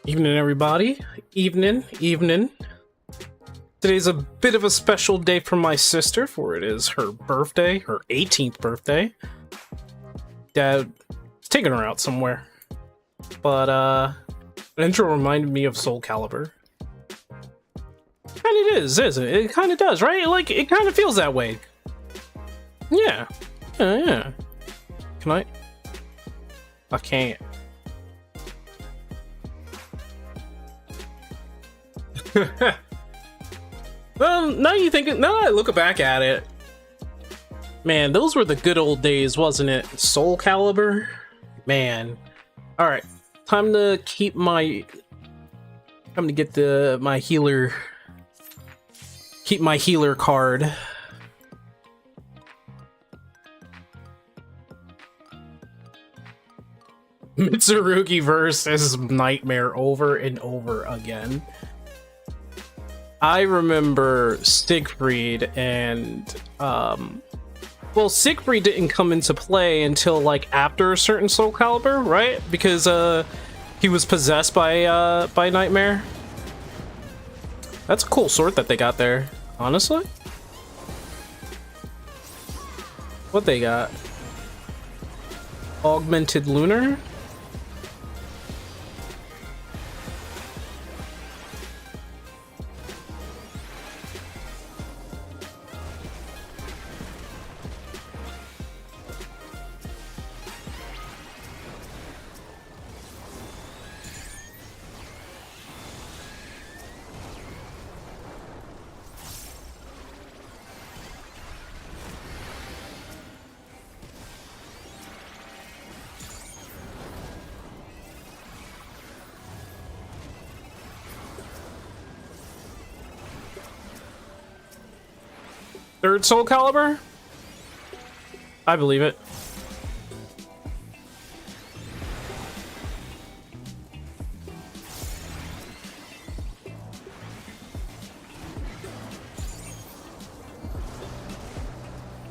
Evening, everybody. Evening. Today's a bit of a special day for my sister, for it is her birthday, her 18th birthday. Dad's taking her out somewhere. But, an intro reminded me of Soul Calibur. And it is, isn't it? It kind of does, right? Like, it kind of feels that way. Yeah. Yeah. Can I? I can't. Well, now I look back at it, man, those were the good old days, wasn't it? Soul Calibur, man. All right, time to get my healer. Keep my healer card. Mitsurugi versus Nightmare over and over again. I remember Siegfried and, well, Siegfried didn't come into play until, like, after a certain Soul Calibur, right? Because, he was possessed by Nightmare. That's a cool sword that they got there, honestly. What they got? Augmented Lunar? Third Soul Calibur? I believe it.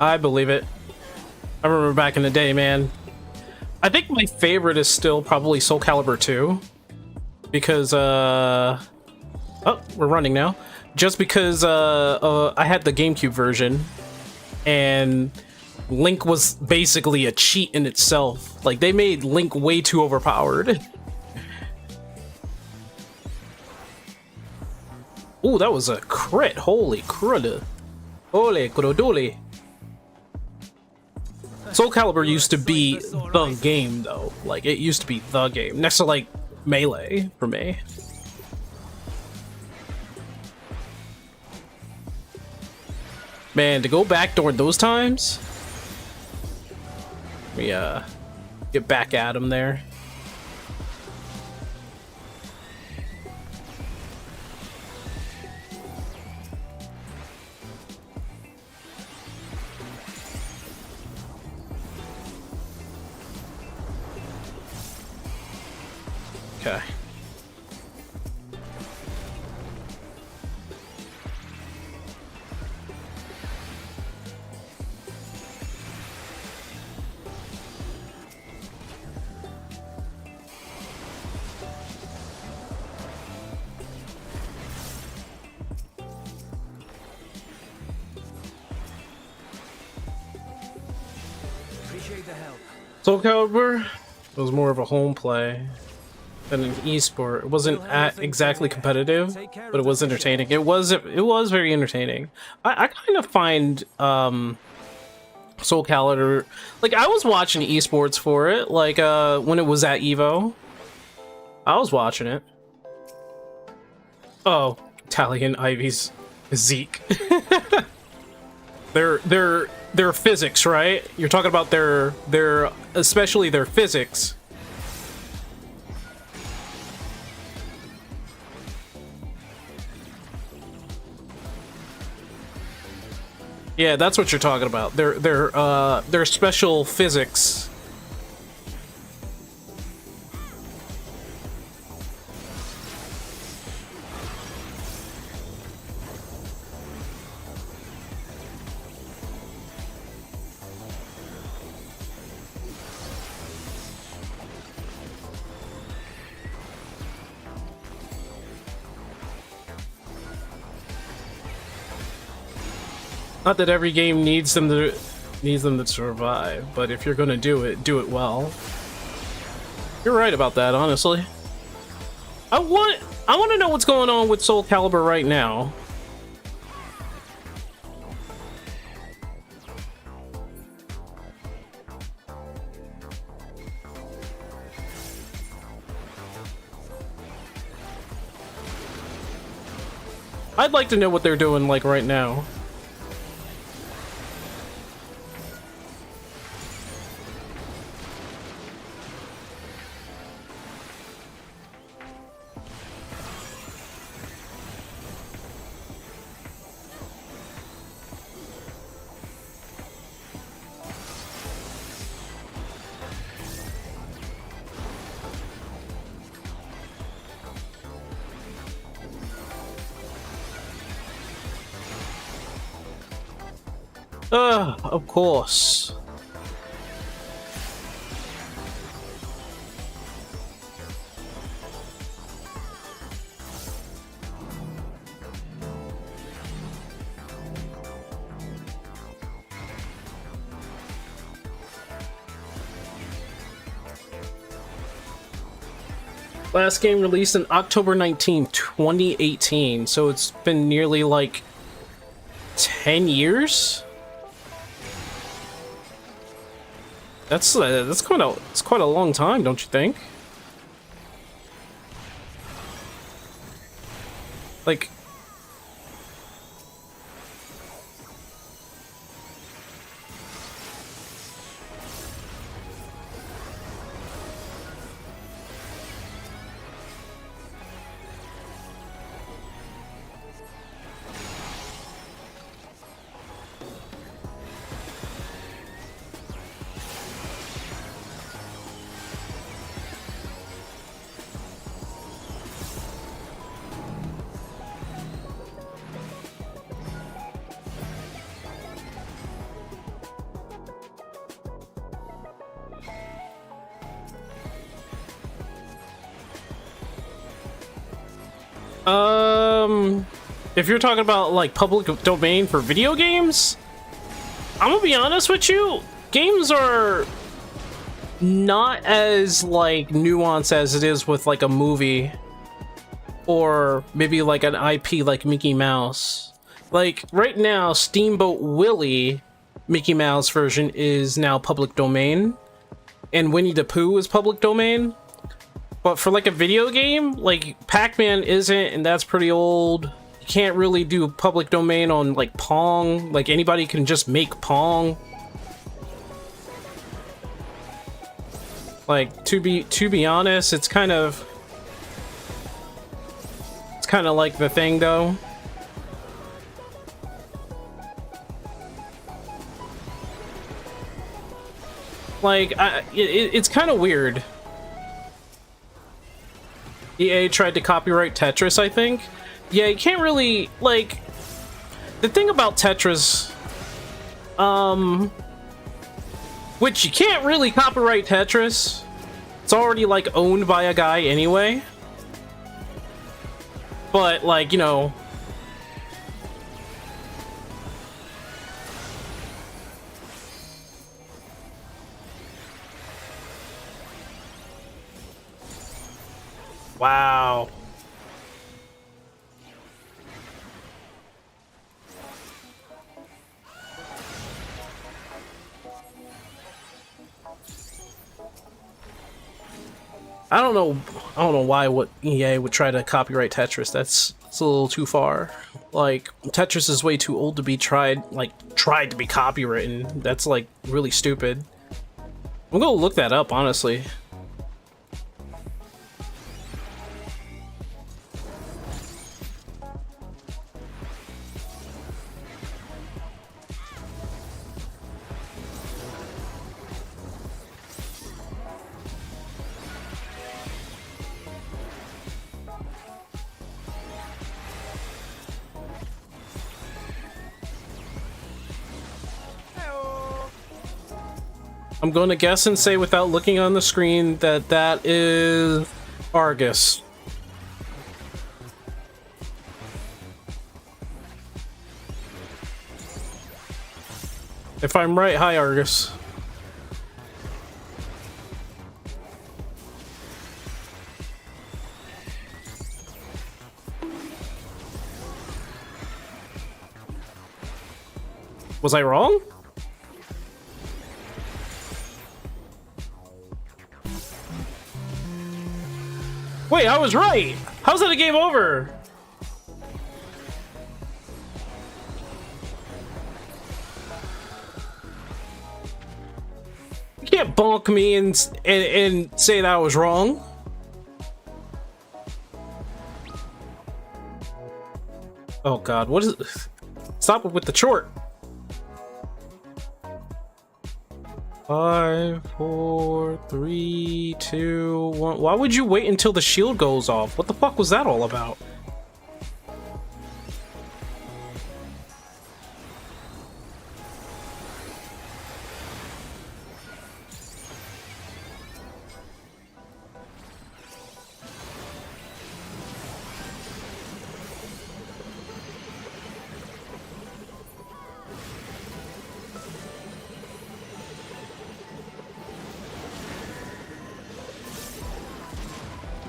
I believe it. I remember back in the day, man. I think my favorite is still probably Soul Calibur 2. Because, oh, we're running now. Just because I had the GameCube version, and Link was basically a cheat in itself. Like, they made Link way too overpowered. Ooh, that was a crit. Holy crud. Holy crodoli. Soul Calibur used to be the game, though. Like, it used to be the game. Next to, like, Melee, for me. Man, to go back during those times, we get back at him there. Okay. Soul Calibur was more of a home play than an esport. It wasn't exactly competitive, but it was entertaining. It was very entertaining. I kind of find Soul Calibur, like, I was watching esports for it, like when it was at Evo. I was watching it. Oh, Italian Ivy's Zeke. Their physics, right? You're talking about their especially their physics. Yeah, that's what you're talking about. Their special physics. Not that every game needs them to survive, but if you're gonna do it well. You're right about that, honestly. I want to know what's going on with Soul Calibur right now. I'd like to know what they're doing, like, right now. Of course. Last game released on October 19th, 2018, so it's been nearly like 10 years? That's quite a long time, don't you think? Like, if you're talking about like public domain for video games, I'm gonna be honest with you, games are not as like nuanced as it is with like a movie or maybe like an IP like Mickey Mouse. Like right now, Steamboat Willie Mickey Mouse version is now public domain, and Winnie the Pooh is public domain. But for like a video game, like Pac-Man isn't, and that's pretty old. You can't really do public domain on like Pong. Like anybody can just make Pong. Like to be honest, it's kind of like the thing though. Like it's kind of weird. EA tried to copyright Tetris, I think. Yeah, you can't really, like, the thing about Tetris, which you can't really copyright Tetris. It's already, like, owned by a guy anyway. But, like, you know, wow. I don't know why what EA would try to copyright Tetris. It's a little too far. Like Tetris is way too old to be tried to be copywritten. That's like really stupid. I'm gonna look that up, honestly. I'm going to guess and say without looking on the screen that that is Argus. If I'm right, hi Argus. Was I wrong? Wait, I was right! How's that a game over? You can't bonk me and say that I was wrong. Oh god, what is it? Stop it with the short. 5, 4, 3, 2, 1. Why would you wait until the shield goes off? What the fuck was that all about?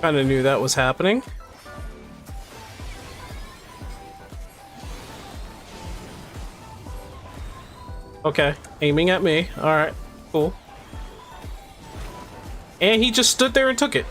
Kinda knew that was happening. Okay, aiming at me. Alright, cool. And he just stood there and took it.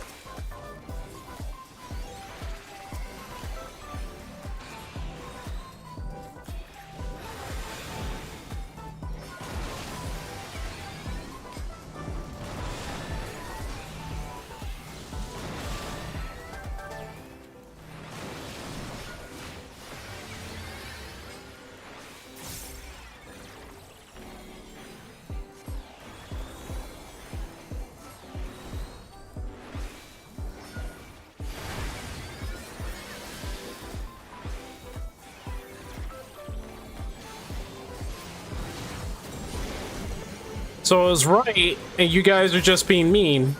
So I was right, and you guys are just being mean.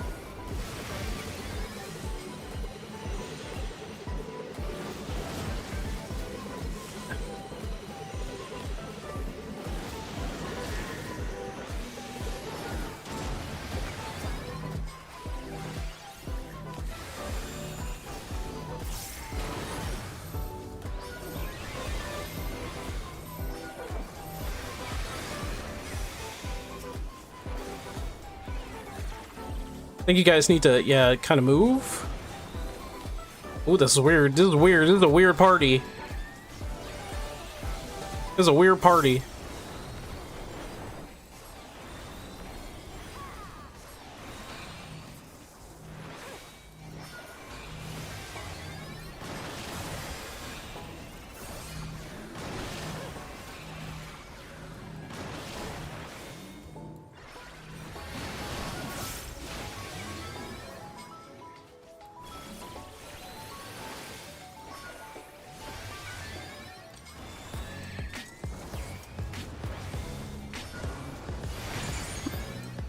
I think you guys need to, yeah, kind of move. Ooh, this is weird. This is weird. This is a weird party. This is a weird party.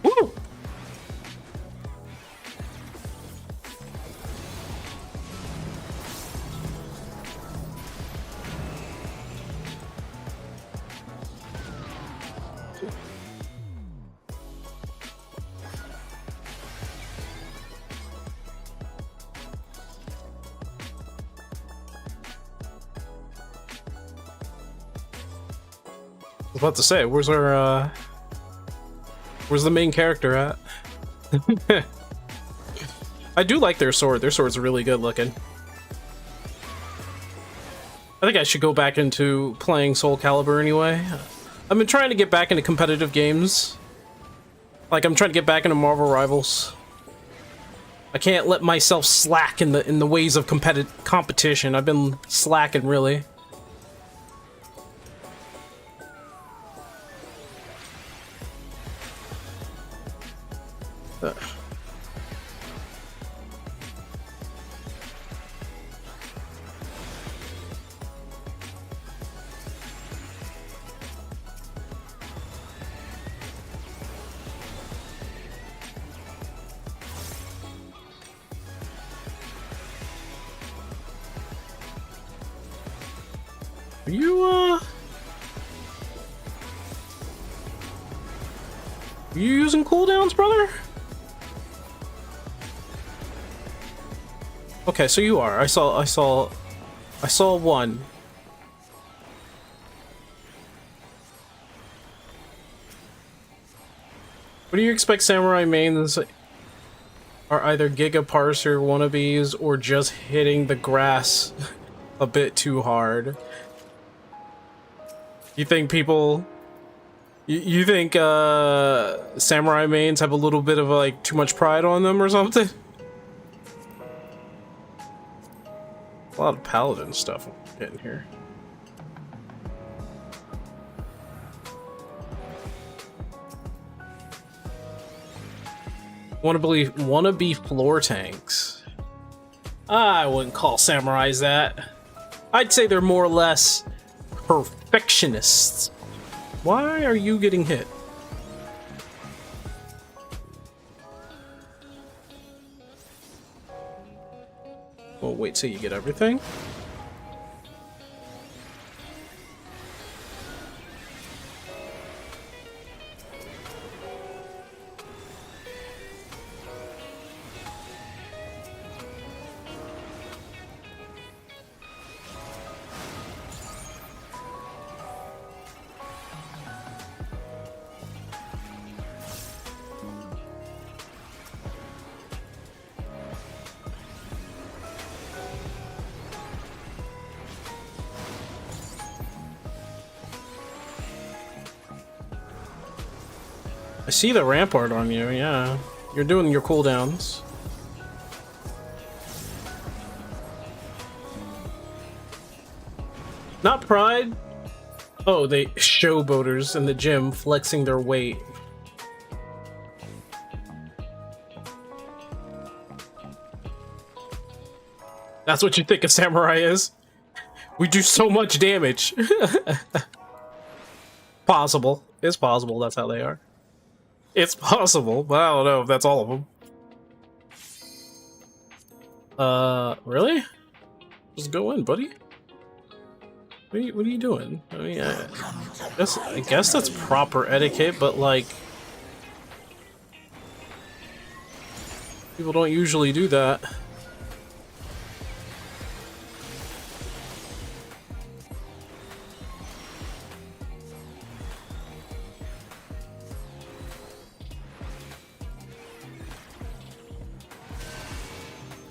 Woo! I was about to say, where's our, where's the main character at? I do like their sword. Their sword's really good looking. I think I should go back into playing Soul Calibur anyway. I've been trying to get back into competitive games. Like, I'm trying to get back into Marvel Rivals. I can't let myself slack in the ways of competition. I've been slacking, really. You using cooldowns, brother? Okay, so you are. I saw one. What do you expect samurai mains are either Giga Parser wannabes or just hitting the grass a bit too hard? You think people... You think samurai mains have a little bit of like too much pride on them or something? A lot of paladin stuff I'm getting here. Wannabe floor tanks. I wouldn't call samurais that. I'd say they're more or less perfectionists. Why are you getting hit? Well, wait till you get everything. I see the rampart on you, yeah. You're doing your cooldowns. Not pride. Oh, they showboaters in the gym flexing their weight. That's what you think a samurai is? We do so much damage. Possible. It's possible that's how they are. It's possible, but I don't know if that's all of them. Really? Just go in, buddy. What are you doing? I mean, I guess that's proper etiquette, but like... people don't usually do that.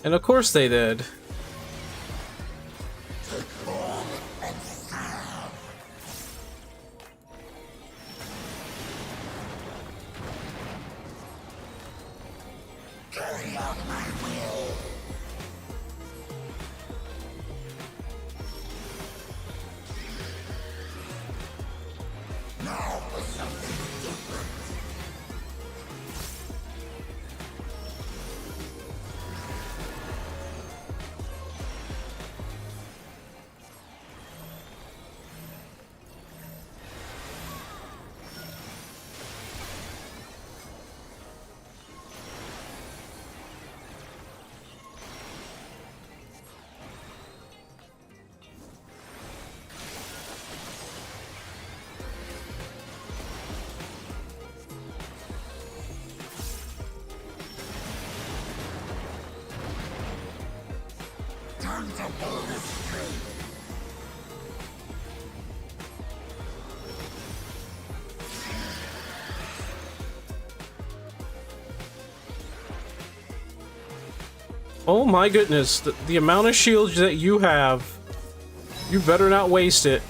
And of course they did. Carry out my will. Now for something different. Time to pull this string. Oh my goodness, the amount of shields that you have, you better not waste it.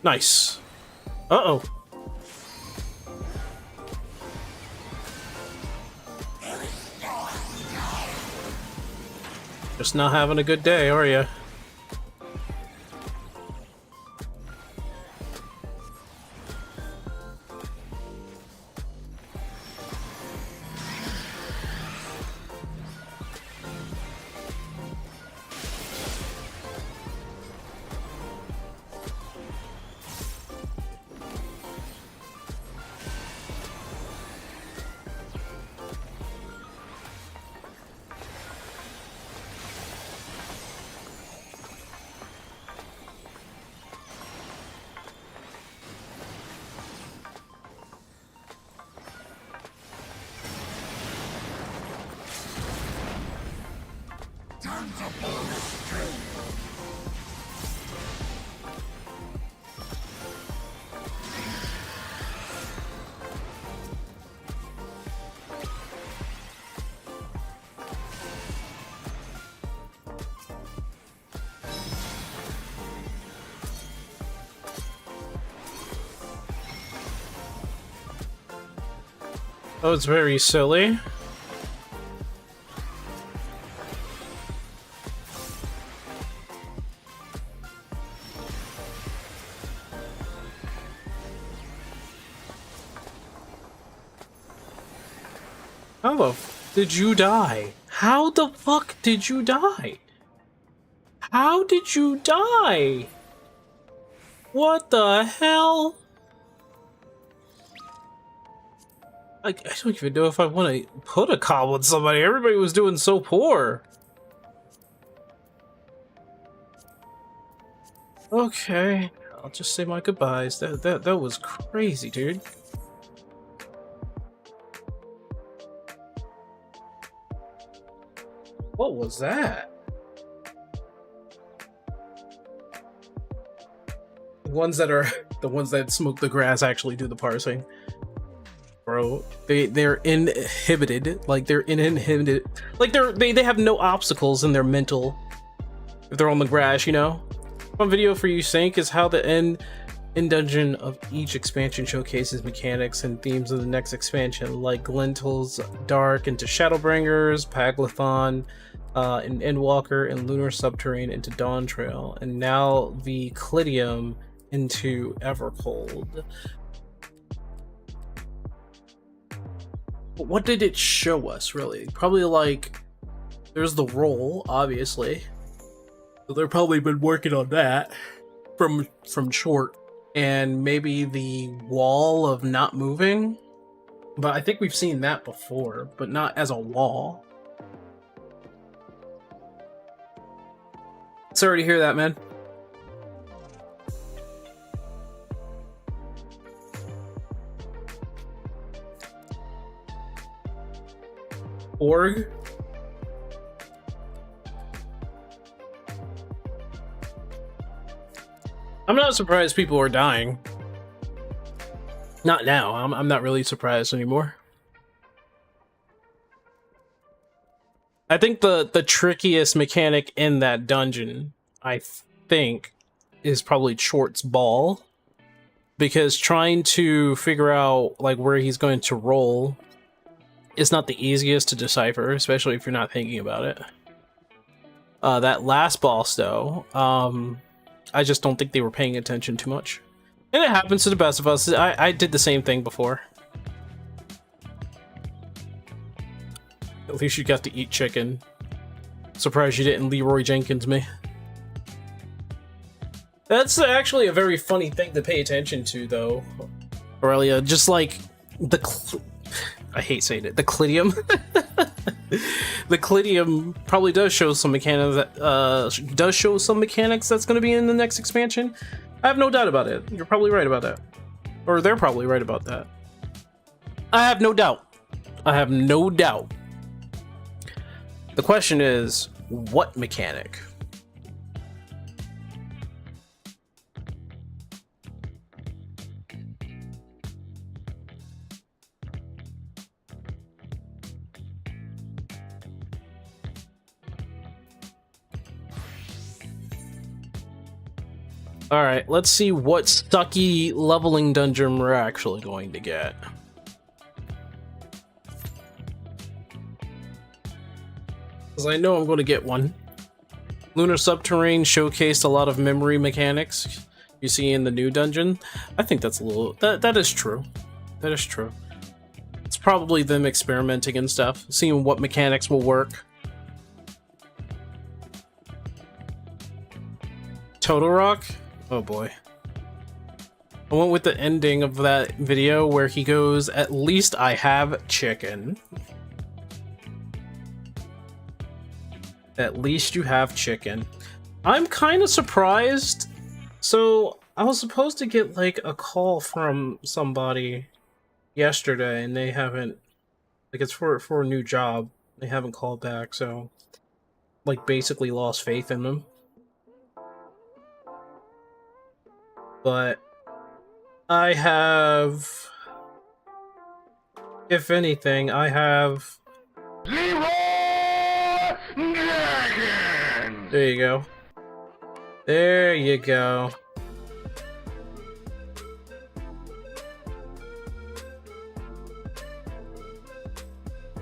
Nice. Uh-oh. Just not having a good day, are you? Time to pull the string. Oh, it's very silly. How the f did you die? How the fuck did you die? How did you die? What the hell? I don't even know if I want to put a call with somebody. Everybody was doing so poor. Okay, I'll just say my goodbyes. That was crazy, dude. What was that? The ones that smoke the grass actually do the parsing. Bro, they're inhibited. Like they're uninhibited. Like they have no obstacles in their mental if they're on the grass, you know? One video for you, Sync, is how the end dungeon of each expansion showcases mechanics and themes of the next expansion, like Glentil's Dark into Shadowbringers, Paglathon, and Endwalker, and Lunar Subterrane into Dawn Trail, and now the Clidium into Evercold. But what did it show us, really? Probably like, there's the roll, obviously. So they've probably been working on that from short, and maybe the wall of not moving. But I think we've seen that before, but not as a wall. Sorry to hear that, man. Org? I'm not surprised people are dying. Not now. I'm not really surprised anymore. I think the trickiest mechanic in that dungeon, I think, is probably Short's ball. Because trying to figure out like where he's going to roll is not the easiest to decipher, especially if you're not thinking about it. That last boss, though, I just don't think they were paying attention too much. And it happens to the best of us. I did the same thing before. At least you got to eat chicken. Surprised you didn't Leroy Jenkins me. That's actually a very funny thing to pay attention to, though, Aurelia. Just like I hate saying it. The Clidium. The Clidium probably does show some mechanics that's going to be in the next expansion. I have no doubt about it. You're probably right about that, or they're probably right about that. I have no doubt. I have no doubt. The question is, what mechanic? Alright, let's see what stucky leveling dungeon we're actually going to get. Because I know I'm going to get one. Lunar Subterrane showcased a lot of memory mechanics you see in the new dungeon. I think that's a little... That is true. That is true. It's probably them experimenting and stuff, seeing what mechanics will work. Total Rock? Oh boy. I went with the ending of that video where he goes, "At least I have chicken." At least you have chicken. I'm kind of surprised. So I was supposed to get like a call from somebody yesterday and they haven't, like it's for a new job. They haven't called back, so like basically lost faith in them. But I have, if anything, I have... There you go. There you go.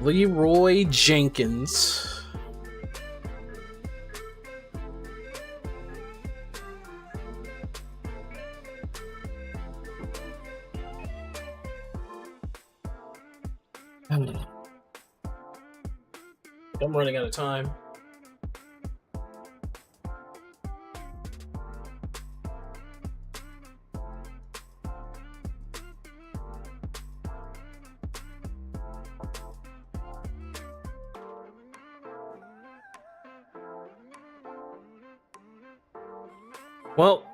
Leroy Jenkins. I'm running out of time. Well,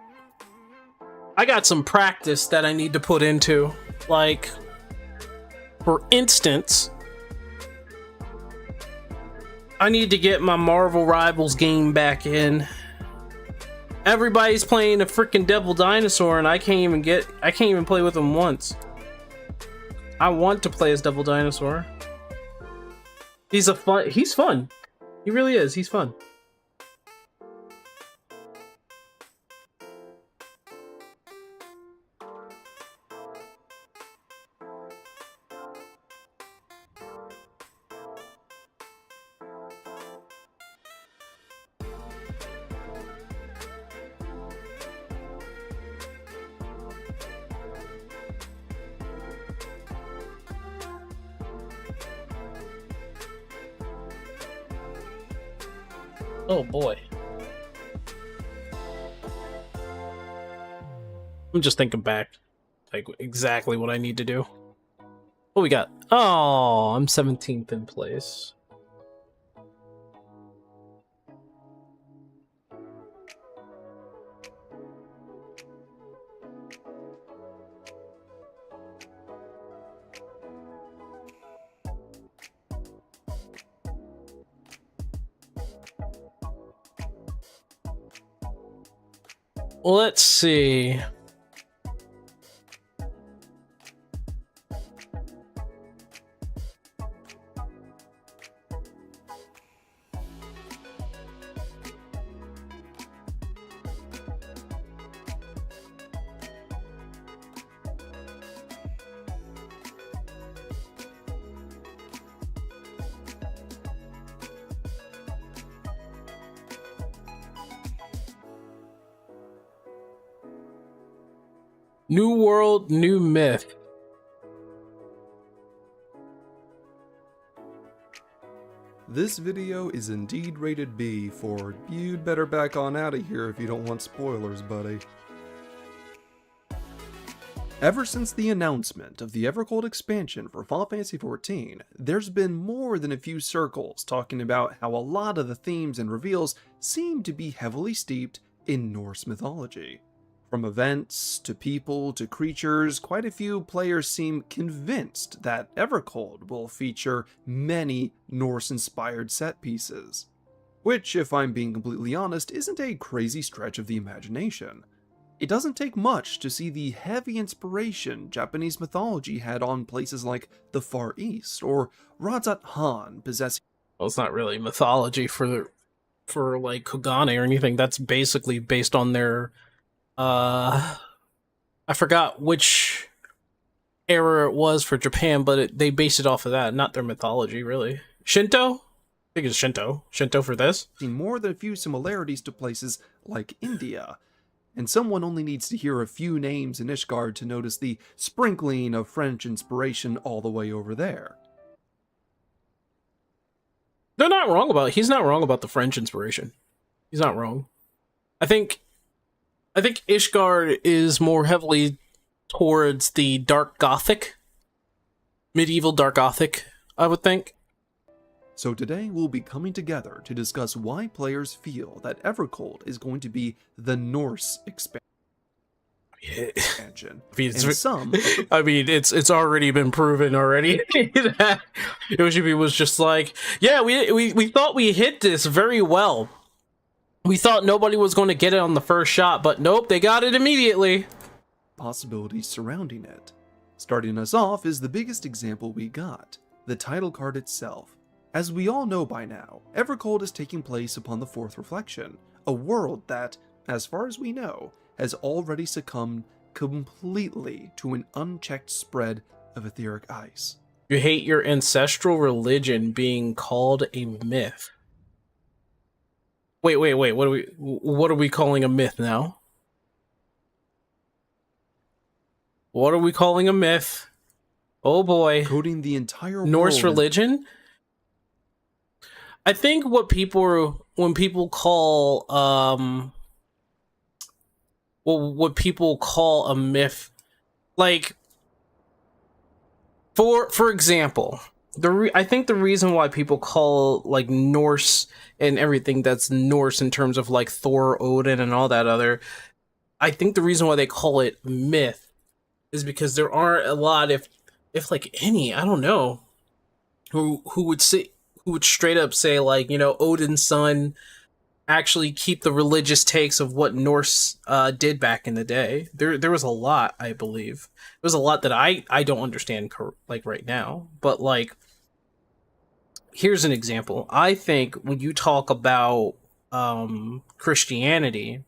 I got some practice that I need to put into. Like, for instance, I need to get my Marvel Rivals game back in. Everybody's playing a freaking Devil Dinosaur and I can't even play with him once. I want to play as Devil Dinosaur. He's fun. He really is. He's fun. Oh boy. I'm just thinking back, like exactly what I need to do. What we got? Oh, I'm 17th in place. Let's see. New world, new myth. This video is indeed rated B for you'd better back on out of here if you don't want spoilers, buddy. Ever since the announcement of the Evercold expansion for Final Fantasy XIV, there's been more than a few circles talking about how a lot of the themes and reveals seem to be heavily steeped in Norse mythology. From events, to people, to creatures, quite a few players seem convinced that Evercold will feature many Norse-inspired set pieces. Which, if I'm being completely honest, isn't a crazy stretch of the imagination. It doesn't take much to see the heavy inspiration Japanese mythology had on places like the Far East, or Radzat Han possessing... Well, it's not really mythology for like Kogane or anything. That's basically based on their I forgot which era it was for Japan, but they based it off of that, not their mythology, really. Shinto? I think it's Shinto. Shinto for this. Seen more than a few similarities to places like India, and someone only needs to hear a few names in Ishgard to notice the sprinkling of French inspiration all the way over there. They're not wrong about. He's not wrong about the French inspiration. He's not wrong. I think Ishgard is more heavily towards the dark Gothic, medieval dark Gothic, I would think. So today we'll be coming together to discuss why players feel that Evercold is going to be the Norse expansion. I mean, it's already been proven already that Yoshibi was just like, yeah, we thought we hit this very well. We thought nobody was going to get it on the first shot, but nope, they got it immediately. Possibilities surrounding it. Starting us off is the biggest example we got, the title card itself. As we all know by now, Evercold is taking place upon the Fourth Reflection, a world that, as far as we know, has already succumbed completely to an unchecked spread of etheric ice. You hate your ancestral religion being called a myth. Wait, what are we calling a myth now? What are we calling a myth? Oh boy. Coding the entire Norse world religion? I think when people call what people call a myth, like for example, I think the reason why people call like Norse and everything that's Norse in terms of like Thor, Odin, and all that other, I think the reason why they call it myth is because there aren't a lot, if like any, I don't know, who would straight up say, like, you know, Odin's son actually keep the religious takes of what Norse did back in the day. There was a lot, I believe. There was a lot that I don't understand like right now. But like, here's an example. I think when you talk about Christianity,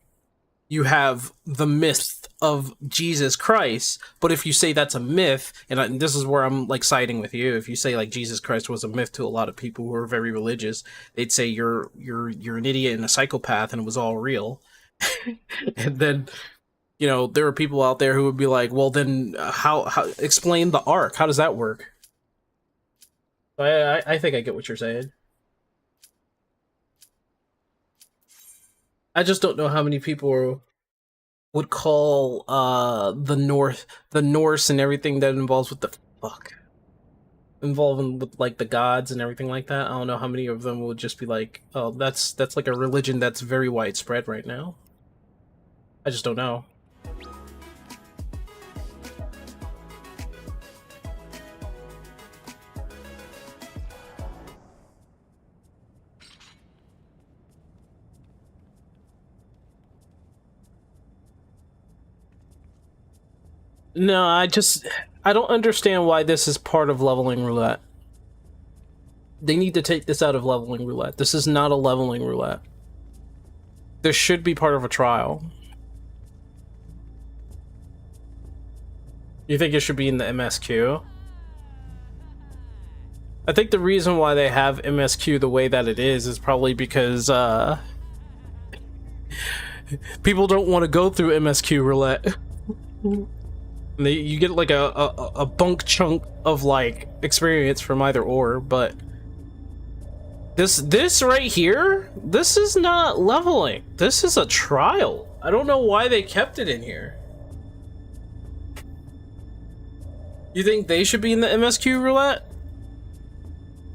you have the myth of Jesus Christ, but if you say that's a myth, and this is where I'm like siding with you, if you say like Jesus Christ was a myth to a lot of people who are very religious, they'd say you're an idiot and a psychopath and it was all real. And then, you know, there are people out there who would be like, well then how explain the ark, how does that work? I think I get what you're saying. I just don't know how many people would call the Norse and everything that involves with involving with like the gods and everything like that. I don't know how many of them would just be like, oh, that's like a religion that's very widespread right now. I just don't know. No, I don't understand why this is part of leveling roulette. They need to take this out of leveling roulette. This is not a leveling roulette. This should be part of a trial. You think it should be in the MSQ? I think the reason why they have MSQ the way that it is probably because people don't want to go through MSQ roulette. You get like a bunk chunk of like experience from either or, but this right here, this is not leveling. This is a trial. I don't know why they kept it in here. You think they should be in the MSQ roulette?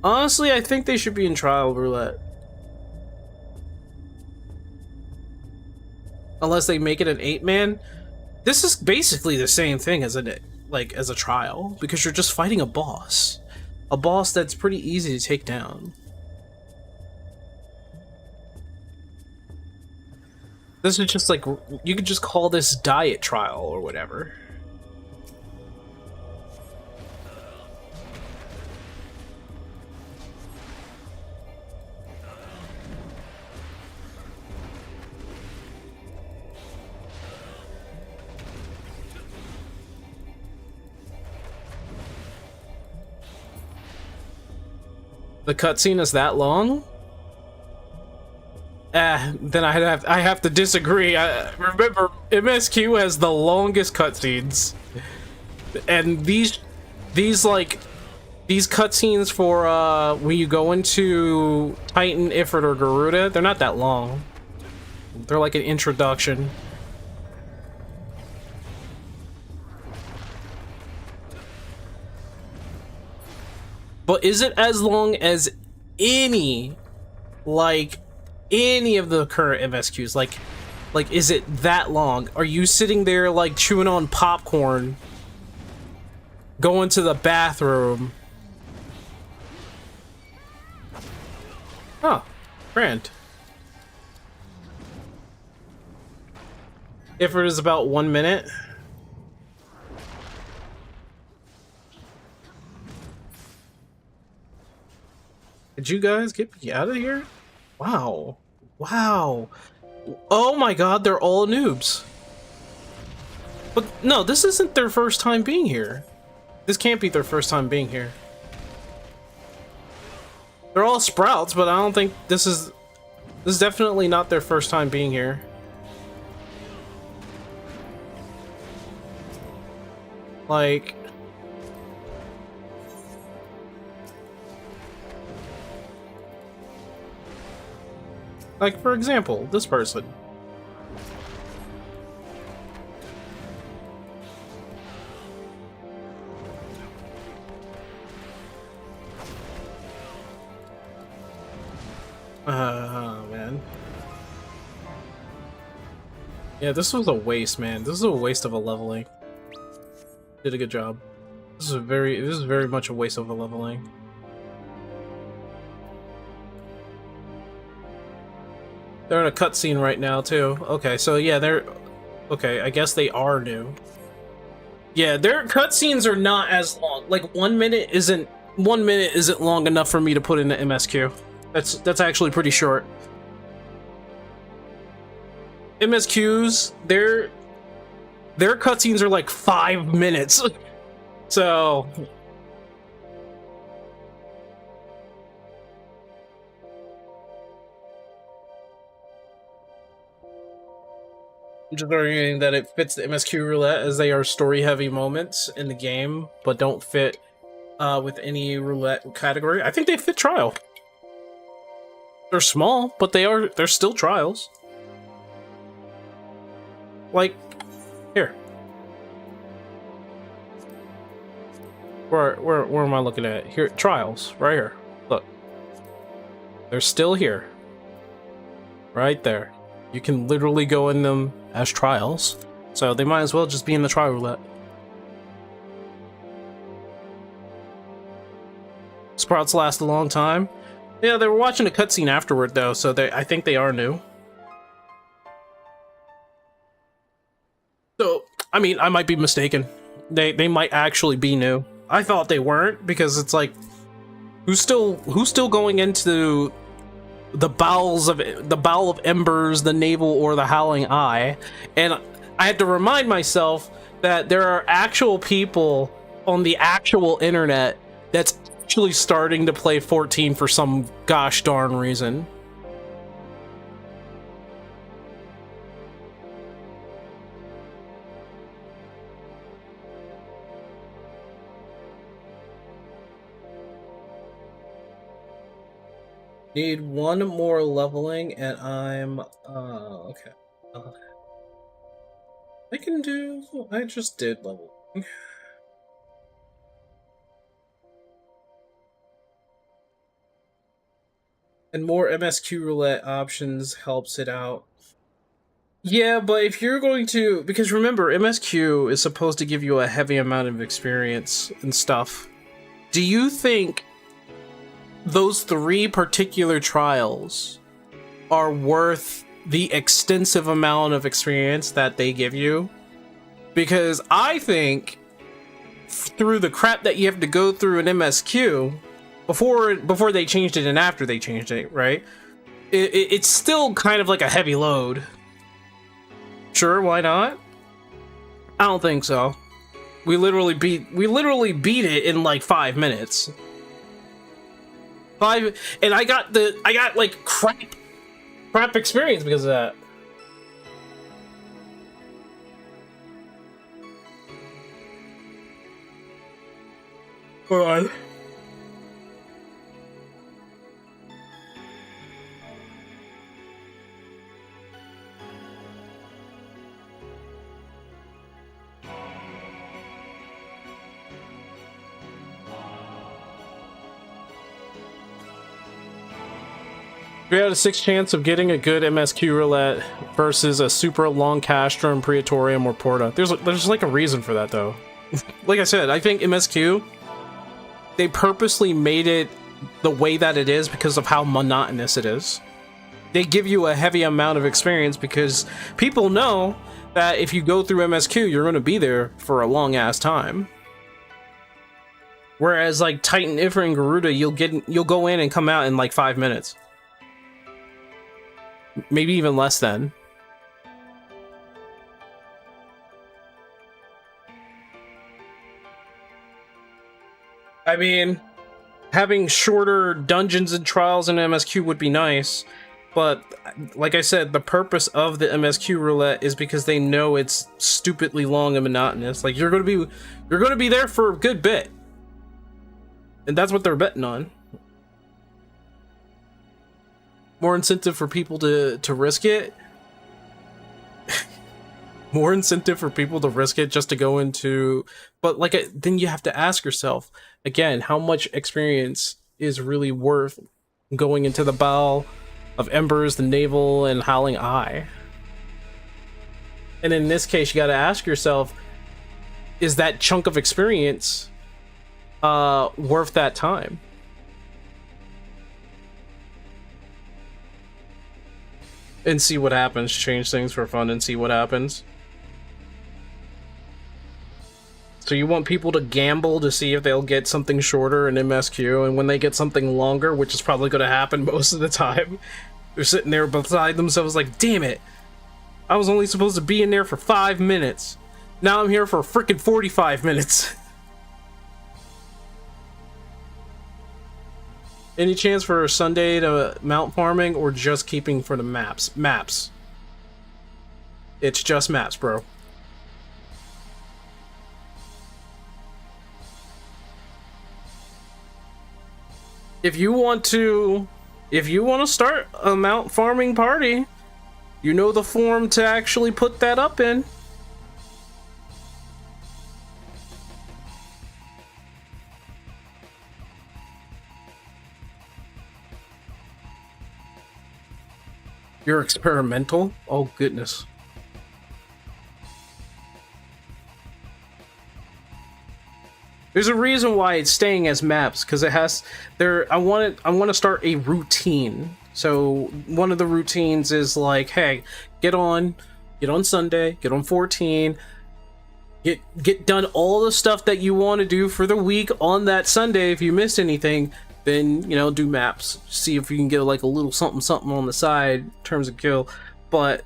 Honestly, I think they should be in trial roulette. Unless they make it an 8-man. This is basically the same thing as a trial, because you're just fighting a boss that's pretty easy to take down. This is just like, you could just call this diet trial or whatever. The cutscene is that long? Then I have to disagree. Remember, MSQ has the longest cutscenes, and these cutscenes for when you go into Titan, Ifrit, or Garuda, they're not that long. They're like an introduction. But is it as long as any of the current MSQs? Like is it that long? Are you sitting there like chewing on popcorn, going to the bathroom? Oh, grand. If it is about 1 minute. Did you guys get me out of here? Wow. Wow. Oh my god, they're all noobs. But no, this isn't their first time being here. This can't be their first time being here. They're all sprouts, but I don't think this is definitely not their first time being here. Like, for example, this person. Man. Yeah, this was a waste, man. This is a waste of a leveling. Did a good job. This is very much a waste of a leveling. They're in a cutscene right now too. Okay, so yeah, okay, I guess they are new. Yeah, their cutscenes are not as long. Like 1 minute isn't long enough for me to put in the MSQ. That's actually pretty short. MSQs, their cutscenes are like 5 minutes. So I'm just arguing that it fits the MSQ roulette, as they are story-heavy moments in the game, but don't fit with any roulette category. I think they fit trial. They're small, but they're still trials. Like, here. Where am I looking at? Here, trials, right here. Look. They're still here. Right there. You can literally go in them as trials. So they might as well just be in the trial roulette. Sprouts last a long time. Yeah, they were watching a cutscene afterward though, so I think they are new. So, I mean, I might be mistaken. They might actually be new. I thought they weren't, because it's like, who's still going into the bowel of embers, the navel, or the howling eye? And I had to remind myself that there are actual people on the actual internet that's actually starting to play 14 for some gosh darn reason. Need one more leveling, and I'm okay. I can do. I just did level. And more MSQ roulette options helps it out. Yeah, but if you're going to, because remember, MSQ is supposed to give you a heavy amount of experience and stuff. Do you think those 3 particular trials are worth the extensive amount of experience that they give you? Because I think through the crap that you have to go through in MSQ before they changed it and after they changed it, right? It's still kind of like a heavy load. Sure, why not? I don't think so. We literally beat it in like 5 minutes. And I got like crap experience because of that. Hold on. We had a 6 chance of getting a good MSQ roulette versus a super long Castrum, Praetorium, or Porta. There's like a reason for that though. Like I said, I think MSQ, they purposely made it the way that it is because of how monotonous it is. They give you a heavy amount of experience because people know that if you go through MSQ, you're going to be there for a long ass time. Whereas like Titan, Ifrit, and Garuda, you'll go in and come out in like 5 minutes. Maybe even less than. I mean, having shorter dungeons and trials in MSQ would be nice, but like I said, the purpose of the MSQ roulette is because they know it's stupidly long and monotonous. Like you're gonna be there for a good bit, and that's what they're betting on. More incentive for people to risk it. More incentive for people to risk it just to go into... But like, then you have to ask yourself, again, how much experience is really worth going into the Battle of Embers, the Naval, and Howling Eye? And in this case, you gotta ask yourself, is that chunk of experience worth that time? And see what happens. Change things for fun and see what happens. So you want people to gamble to see if they'll get something shorter in MSQ, and when they get something longer, which is probably going to happen most of the time, they're sitting there beside themselves like, damn it, I was only supposed to be in there for 5 minutes. Now I'm here for freaking 45 minutes. Any chance for Sunday to mount farming or just keeping for the maps? Maps. It's just maps, bro. If you want to start a mount farming party, you know the form to actually put that up in. You're experimental? Oh goodness. There's a reason why it's staying as maps, because it has I want to start a routine. So one of the routines is like, hey, get on Sunday, get on 14, get done all the stuff that you want to do for the week on that Sunday. If you missed anything, then, you know, do maps. See if you can get like a little something on the side in terms of kill. But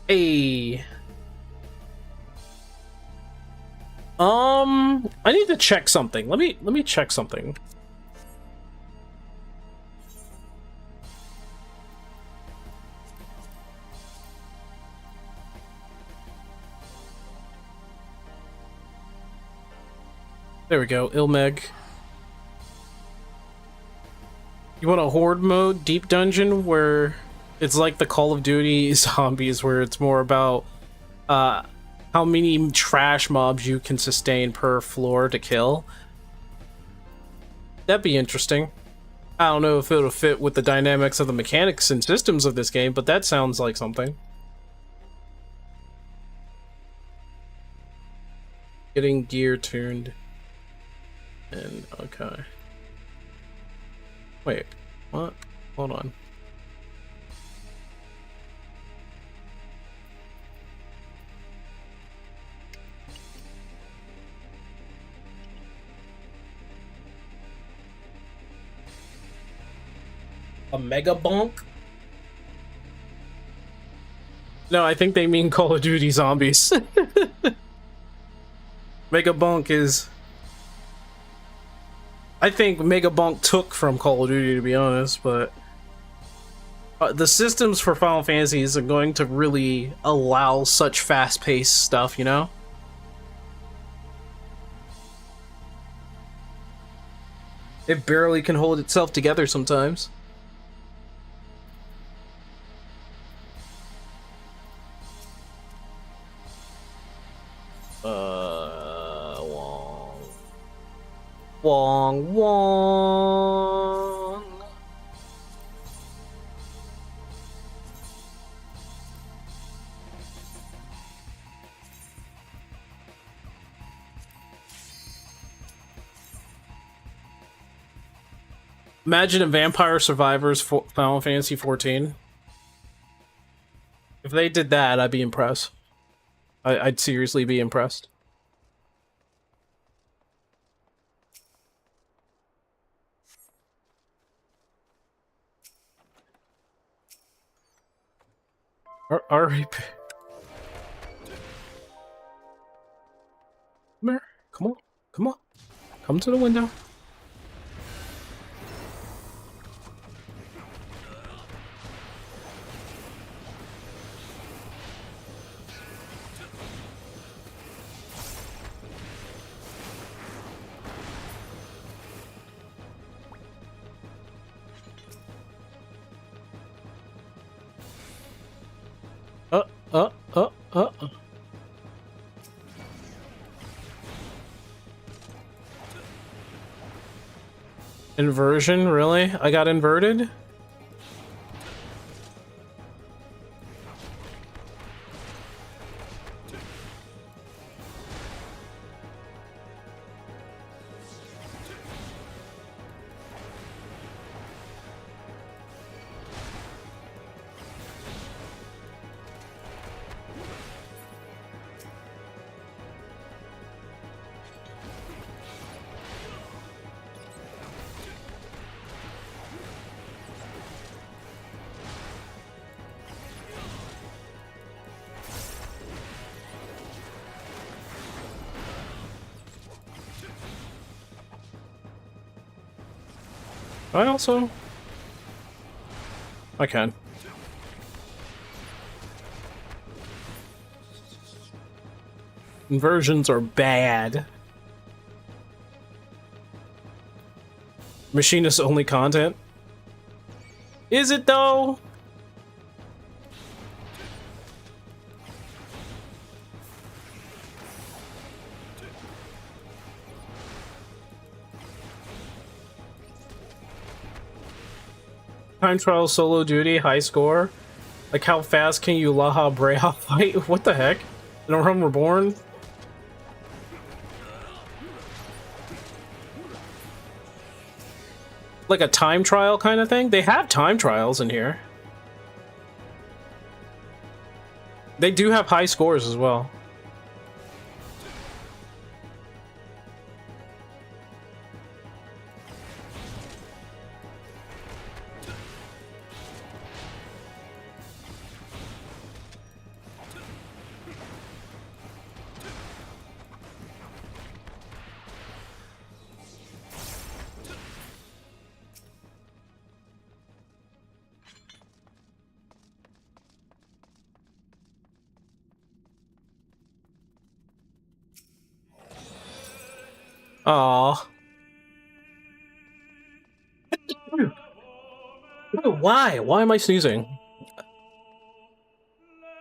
I need to check something. Let me check something. There we go, Ilmeg. You want a horde mode, deep dungeon, where it's like the Call of Duty zombies, where it's more about how many trash mobs you can sustain per floor to kill. That'd be interesting. I don't know if it'll fit with the dynamics of the mechanics and systems of this game, but that sounds like something. Getting gear tuned. And okay. Wait, what? Hold on. A mega bonk? No, I think they mean Call of Duty zombies. Mega bonk is... I think Megabunk took from Call of Duty, to be honest, but the systems for Final Fantasy isn't going to really allow such fast-paced stuff, you know? It barely can hold itself together sometimes. Wong. Wong. Imagine a Vampire Survivors Final Fantasy 14. If they did that, I'd be impressed. I'd seriously be impressed. Come here. Come on. Come on. Come to the window. Inversion, really? I got inverted? I can. Inversions are bad. Machinist only content? Is it though? Time trial solo duty, high score. Like how fast can you Laha Breha fight? What the heck? In a Realm Reborn? Like a time trial kind of thing? They have time trials in here. They do have high scores as well. Aww. Why? Why am I sneezing?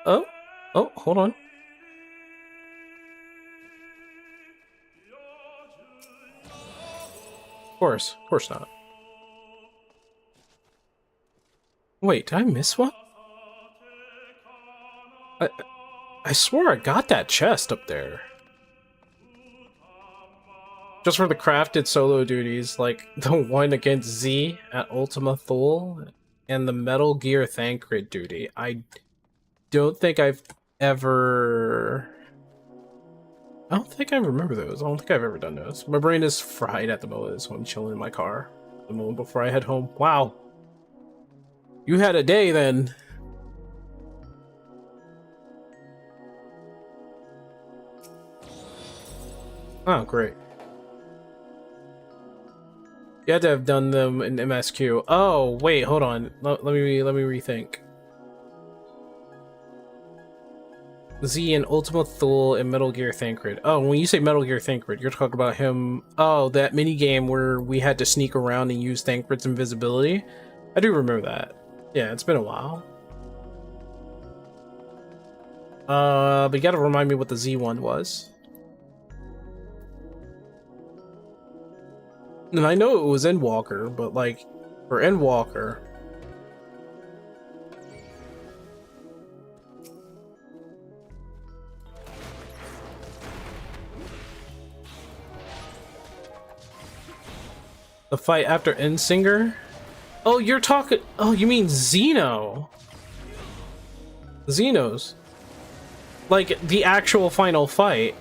Oh, hold on. Of course not. Wait, did I miss one? I swore I got that chest up there. Just for the crafted solo duties, like the one against Z at Ultima Thule, and the Metal Gear Thancred duty. I don't think I've ever... I don't think I remember those. I don't think I've ever done those. My brain is fried at the moment, so I'm chilling in my car. The moment before I head home. Wow. You had a day then. Oh, great. You had to have done them in MSQ. Oh, wait, hold on. Let me rethink. Z and Ultima Thule and Metal Gear Thancred. Oh, when you say Metal Gear Thancred, you're talking about him. Oh, that mini game where we had to sneak around and use Thancred's invisibility. I do remember that. Yeah, it's been a while. But you gotta remind me what the Z one was. And I know it was Endwalker, but like, for Endwalker. The fight after Endsinger? Oh, you're talking. Oh, you mean Xeno? Xenos. Like the actual final fight.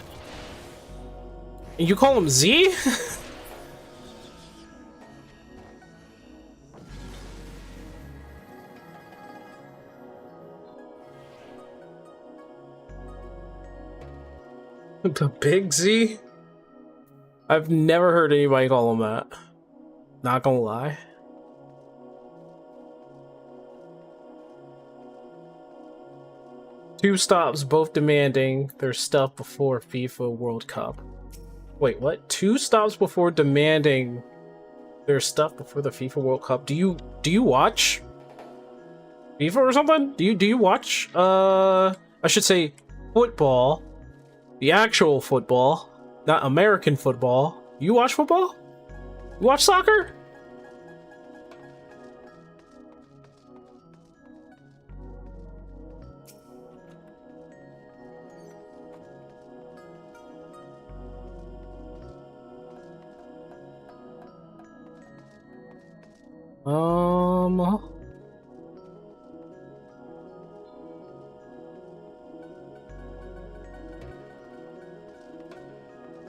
And you call him Z? The big Z? I've never heard anybody call him that. Not gonna lie. Two stops, both demanding their stuff before FIFA World Cup. Wait, what? Two stops before demanding their stuff before the FIFA World Cup. Do you watch FIFA or something? Do you watch I should say football. The actual football, not American football. You watch football? You watch soccer?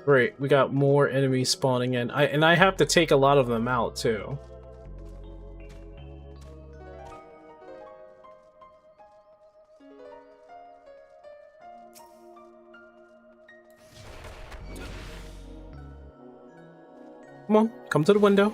Great, we got more enemies spawning in. I have to take a lot of them out too. Come on, come to the window.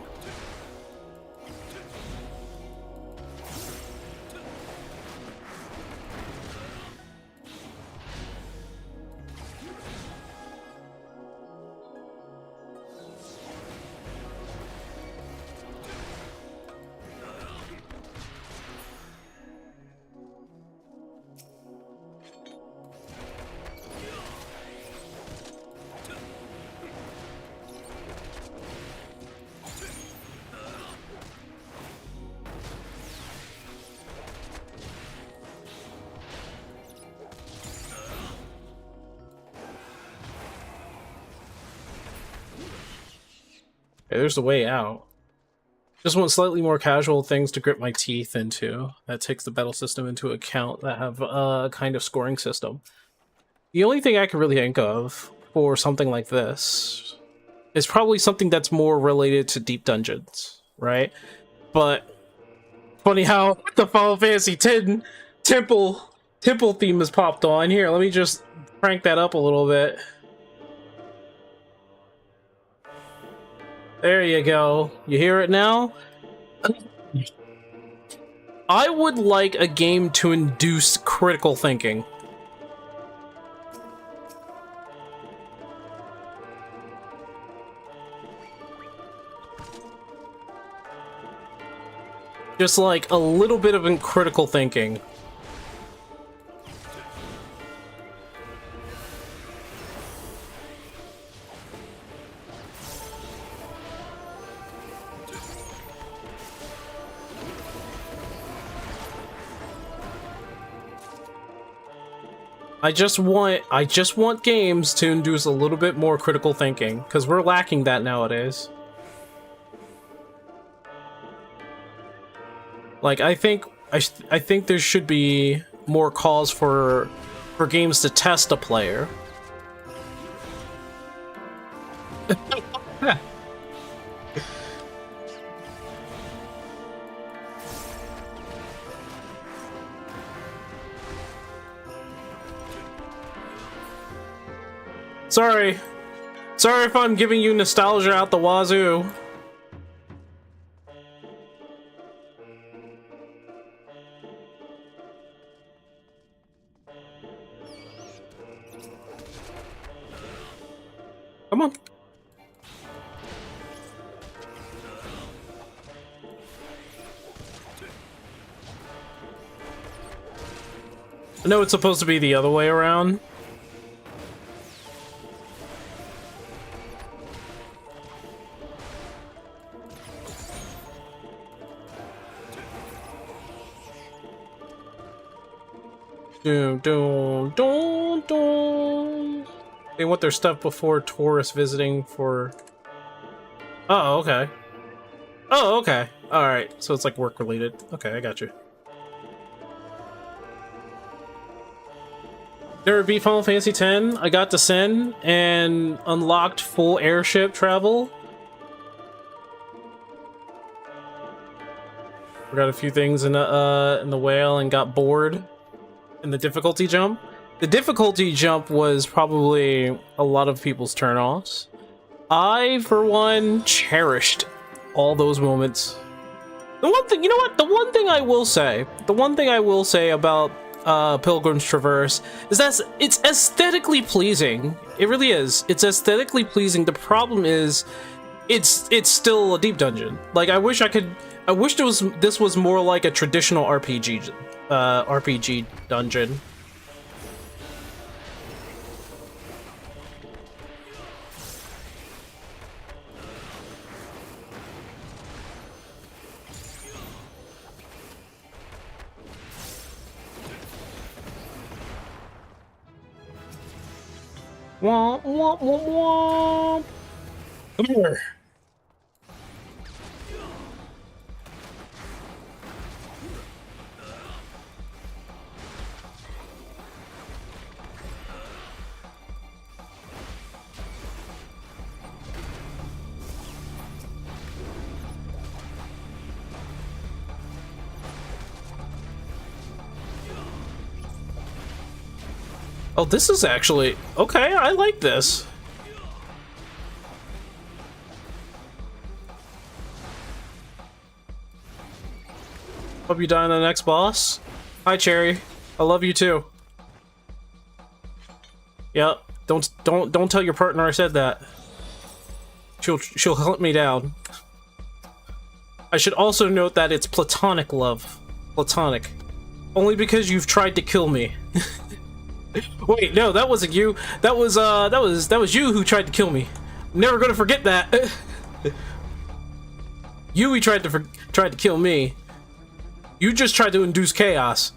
Okay, there's the way out. Just want slightly more casual things to grip my teeth into. That takes the battle system into account that have a kind of scoring system. The only thing I can really think of for something like this is probably something that's more related to deep dungeons, right? But funny how the Final Fantasy X temple theme has popped on. Here, let me just crank that up a little bit. There you go. You hear it now? I would like a game to induce critical thinking. Just like a little bit of critical thinking. I just want games to induce a little bit more critical thinking, because we're lacking that nowadays. Like, I think there should be more calls for games to test a player. Sorry if I'm giving you nostalgia out the wazoo. Come on. I know it's supposed to be the other way around. Doom, doom, doom, doom. They want their stuff before tourists visiting for... Oh, okay. Oh, okay. Alright, so it's like work-related. Okay, I got you. There would be Final Fantasy X. I got to Sen and unlocked full airship travel. Forgot a few things in the whale and got bored in the difficulty jump. The difficulty jump was probably a lot of people's turn-offs. I, for one, cherished all those moments. The one thing, you know what? The one thing I will say about Pilgrim's Traverse is that it's aesthetically pleasing. It really is. It's aesthetically pleasing. The problem is, it's still a deep dungeon. Like I wish this was more like a traditional RPG dungeon. Womp, womp, womp, womp. Come here. Oh, this is actually... Okay, I like this. Hope you die on the next boss. Hi, Cherry. I love you too. Yep. Don't tell your partner I said that. She'll hunt me down. I should also note that it's platonic love. Platonic. Only because you've tried to kill me. Wait, no, that wasn't you. That was you who tried to kill me. I'm never gonna forget that. You tried to kill me. You just tried to induce chaos.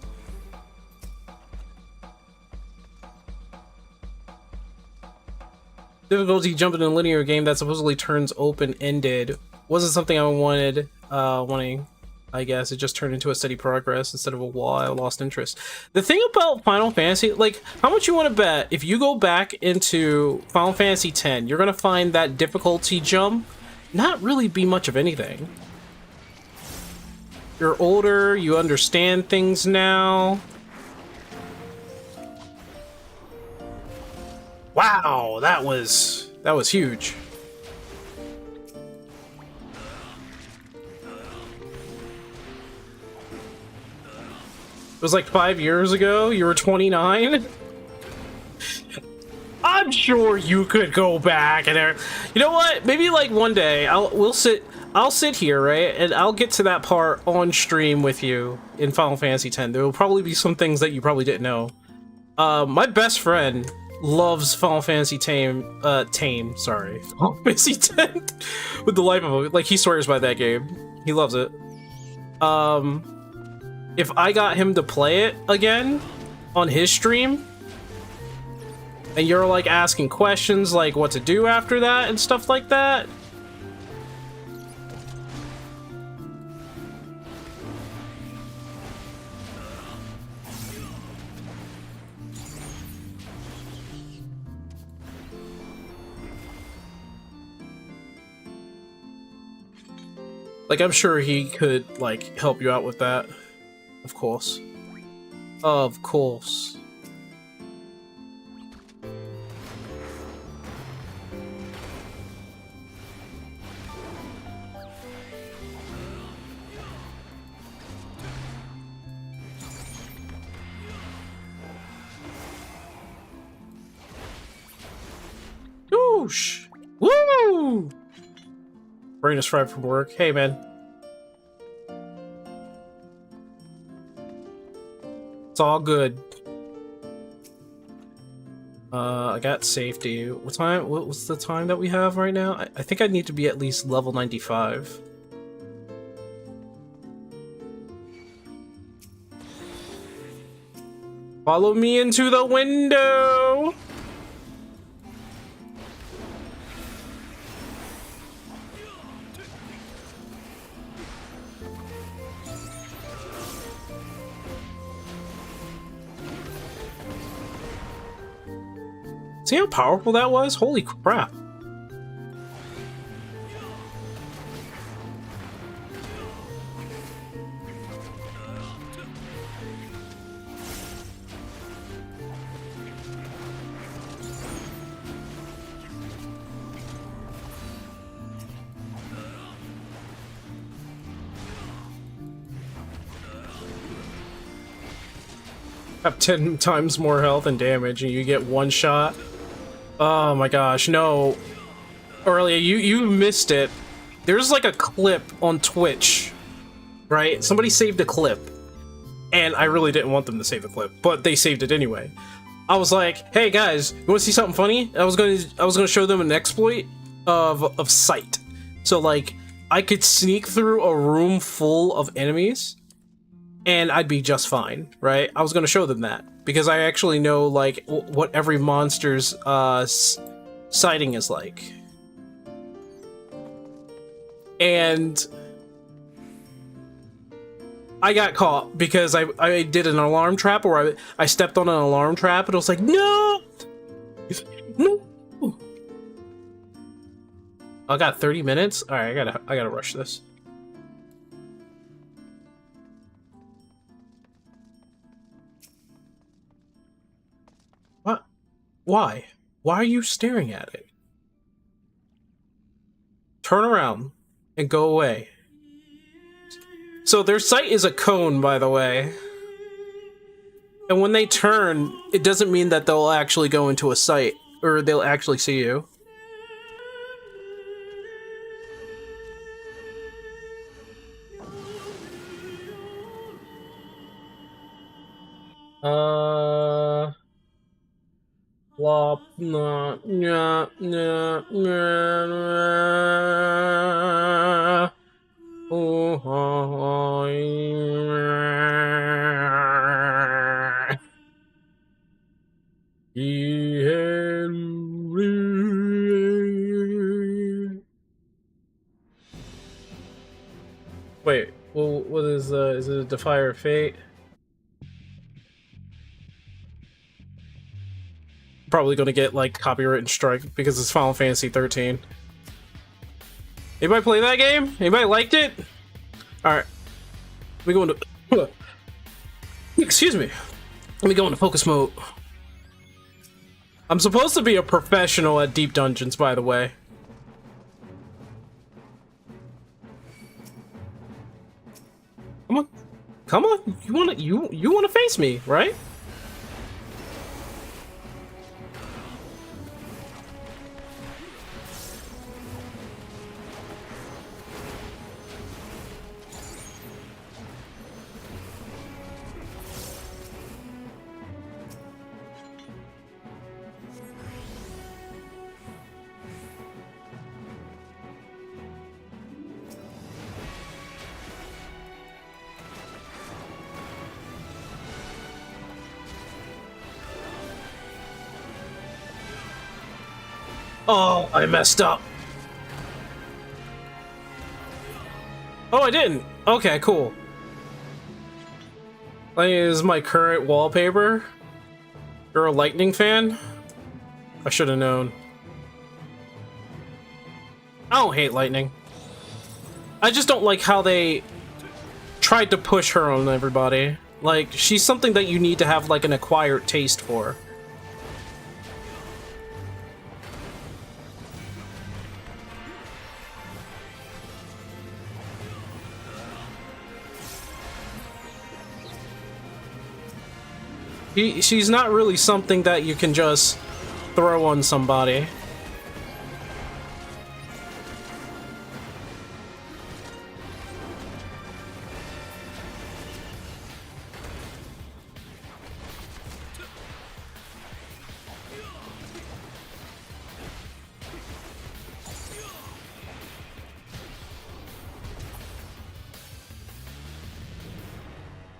Difficulty jumping in a linear game that supposedly turns open-ended wasn't something I wanting. I guess it just turned into a steady progress instead of a wall. I lost interest. The thing about Final Fantasy, like, how much you want to bet if you go back into Final Fantasy X, you're gonna find that difficulty jump not really be much of anything. You're older, you understand things now. Wow, that was huge. It was like 5 years ago. You were 29. I'm sure you could go back and you know what? Maybe like one day I'll sit here, right, and I'll get to that part on stream with you in Final Fantasy X. There will probably be some things that you probably didn't know. My best friend loves Final Fantasy Final Fantasy X with the life of it. Like, he swears by that game. He loves it. If I got him to play it again on his stream, and you're like asking questions like what to do after that and stuff like that, like, I'm sure he could like help you out with that. Of course. Of course. Whoosh! brain is fried from work. Hey, man. It's all good. I got safety. What time? What's the time that we have right now? I think I need to be at least level 95. Follow me into the window! See how powerful that was? Holy crap. Have 10 times more health and damage, and you get one shot. Oh my gosh, no. Aurelia, you missed it. There's like a clip on Twitch, right? Somebody saved a clip, and I really didn't want them to save the clip, but they saved it anyway. I was like, hey guys, you want to see something funny? I was gonna show them an exploit of sight. So like, I could sneak through a room full of enemies, and I'd be just fine, right? I was gonna show them that because I actually know like what every monster's sighting is like, and I got caught because I did an alarm trap, or I stepped on an alarm trap, and it was like, no, no. I got 30 minutes. All right, I gotta rush this. What? Why? Why are you staring at it? Turn around and go away. So their sight is a cone, by the way. And when they turn, it doesn't mean that they'll actually go into a sight, or they'll actually see you. Flop, nah, nah, nah, nah, nah. Oh, oh, yeah. Wait, well, what is it a Defier of Fate? Probably gonna get like copyright strike because it's Final Fantasy 13. Anybody play that game? Anybody liked it? Alright. Let me go into excuse me. Let me go into focus mode. I'm supposed to be a professional at deep dungeons, by the way. Come on. Come on. You wanna face me, right? Oh, I messed up. Oh, I didn't. Okay, cool. Like, is my current wallpaper. You're a lightning fan? I should have known. I don't hate lightning. I just don't like how they tried to push her on everybody. Like, she's something that you need to have like an acquired taste for. She's not really something that you can just throw on somebody.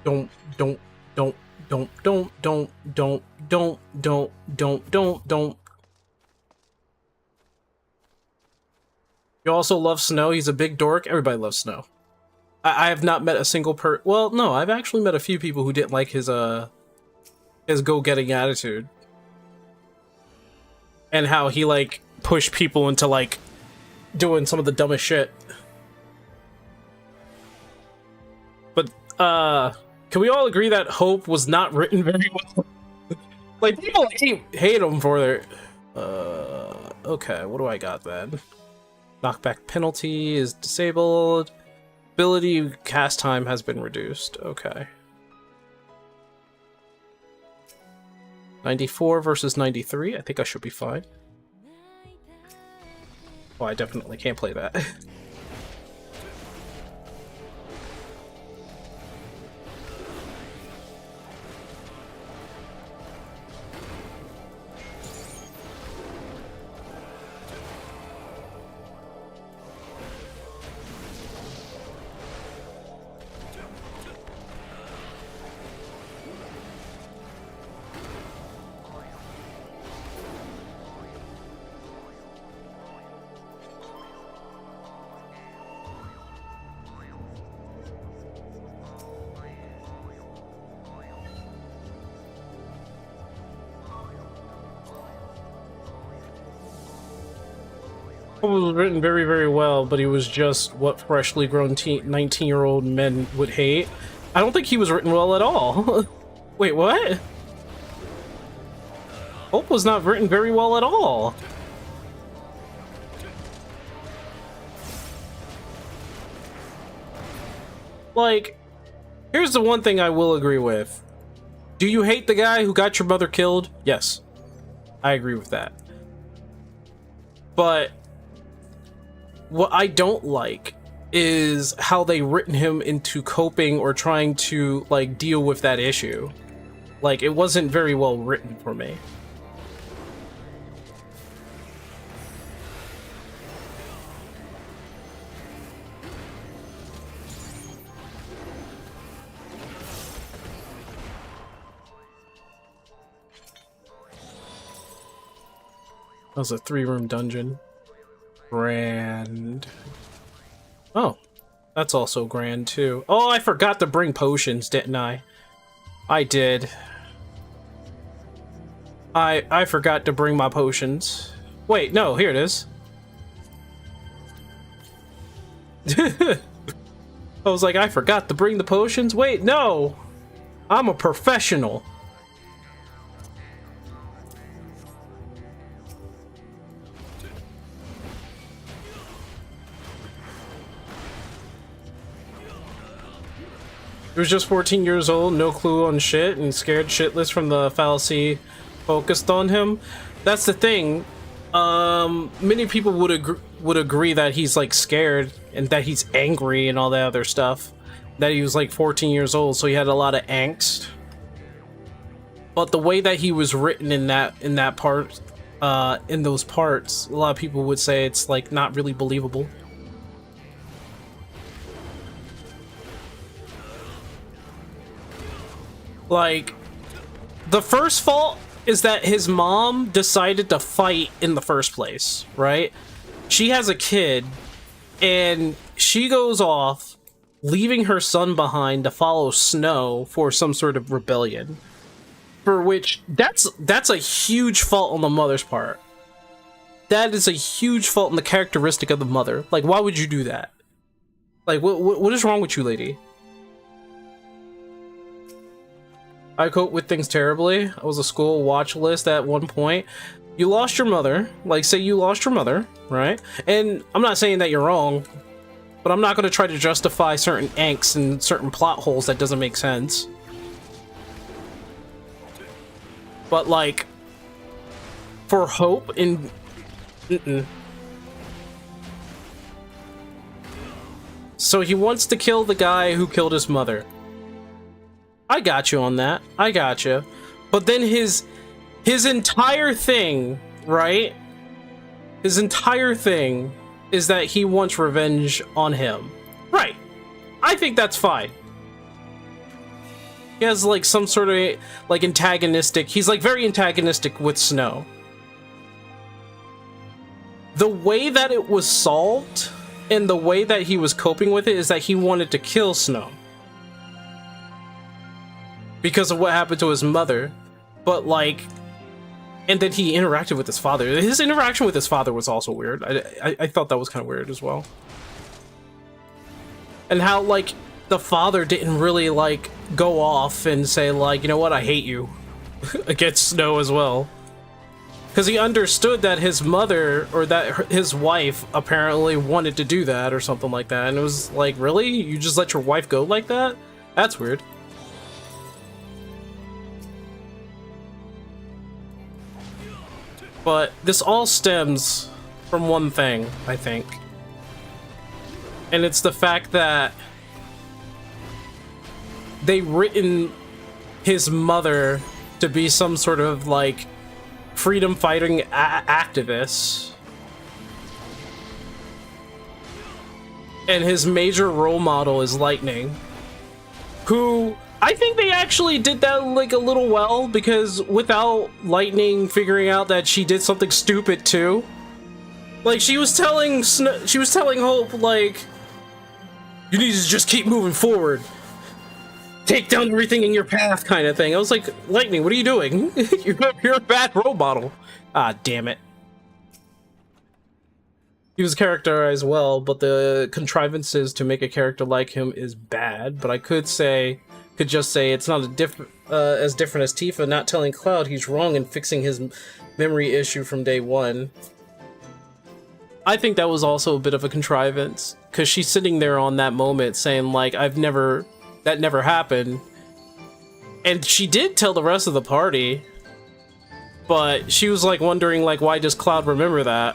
don't, don't, don't, don't, don't, don't, don't. You also love Snow. He's a big dork. Everybody loves Snow. I have not met a single well, no, I've actually met a few people who didn't like his go-getting attitude. And how he, like, pushed people into, like, doing some of the dumbest shit. But, can we all agree that Hope was not written very well? Like, people hate him for their... okay, what do I got then? Knockback penalty is disabled. Ability cast time has been reduced. Okay. 94 versus 93. I think I should be fine. Oh, I definitely can't play that. It was written very, very well, but he was just what freshly grown 19-year-old men would hate. I don't think he was written well at all. Wait, what? Hope was not written very well at all. Like, here's the one thing I will agree with. Do you hate the guy who got your mother killed? Yes. I agree with that. But what I don't like is how they written him into coping or trying to, like, deal with that issue. Like, it wasn't very well written for me. That was a 3-room dungeon. Grand. Oh, that's also grand too. Oh, I forgot to bring potions, didn't I? I did. I forgot to bring my potions. Wait, no, here it is. I was like, I forgot to bring the potions. Wait, no! I'm a professional. He was just 14 years old, no clue on shit, and scared shitless from the fallacy focused on him. That's the thing. Many people would agree that he's, like, scared and that he's angry and all that other stuff. That he was, like, 14 years old, so he had a lot of angst. But the way that he was written in that part, in those parts, a lot of people would say it's, like, not really believable. Like, the first fault is that his mom decided to fight in the first place, right? She has a kid, and she goes off, leaving her son behind to follow Snow for some sort of rebellion. For which, that's a huge fault on the mother's part. That is a huge fault in the characteristic of the mother. Like, why would you do that? Like, what is wrong with you, lady? I cope with things terribly. I was a school watch list at one point. You lost your mother. Like, say you lost your mother, right? And I'm not saying that you're wrong, but I'm not going to try to justify certain angst and certain plot holes that doesn't make sense. But, like, for Hope in... So he wants to kill the guy who killed his mother. I got you on that. I got you. But then his entire thing, right? His entire thing is that he wants revenge on him. Right. I think that's fine. He has like some sort of like antagonistic, he's like very antagonistic with Snow. The way that it was solved and the way that he was coping with it is that he wanted to kill Snow because of what happened to his mother. But like, and then he interacted with his father. His interaction with his father was also weird. I thought that was kind of weird as well. And how like the father didn't really like go off and say like, you know what, I hate you against Snow as well. Because he understood that his mother, or that his wife, apparently wanted to do that or something like that. And it was like, really? You just let your wife go like that? That's weird. But this all stems from one thing, I think. And it's the fact that they written his mother to be some sort of like freedom fighting activist, and his major role model is Lightning, who I think they actually did that like a little well, because without Lightning figuring out that she did something stupid too, like she was telling Hope like, you need to just keep moving forward, take down everything in your path, kind of thing. I was like, Lightning, what are you doing? You're a bad role model. Ah, damn it. He was characterized well, but the contrivances to make a character like him is bad. But I could just say it's not as different as Tifa not telling Cloud he's wrong and fixing his memory issue from day one. I think that was also a bit of a contrivance, because she's sitting there on that moment saying like, that never happened. And she did tell the rest of the party, but she was like wondering like, why does Cloud remember that?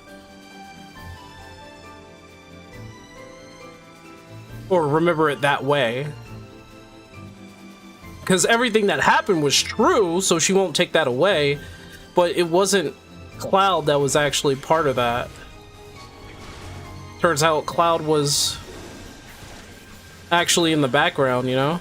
Or remember it that way? Because everything that happened was true, so she won't take that away, but it wasn't Cloud that was actually part of that. Turns out Cloud was actually in the background, you know?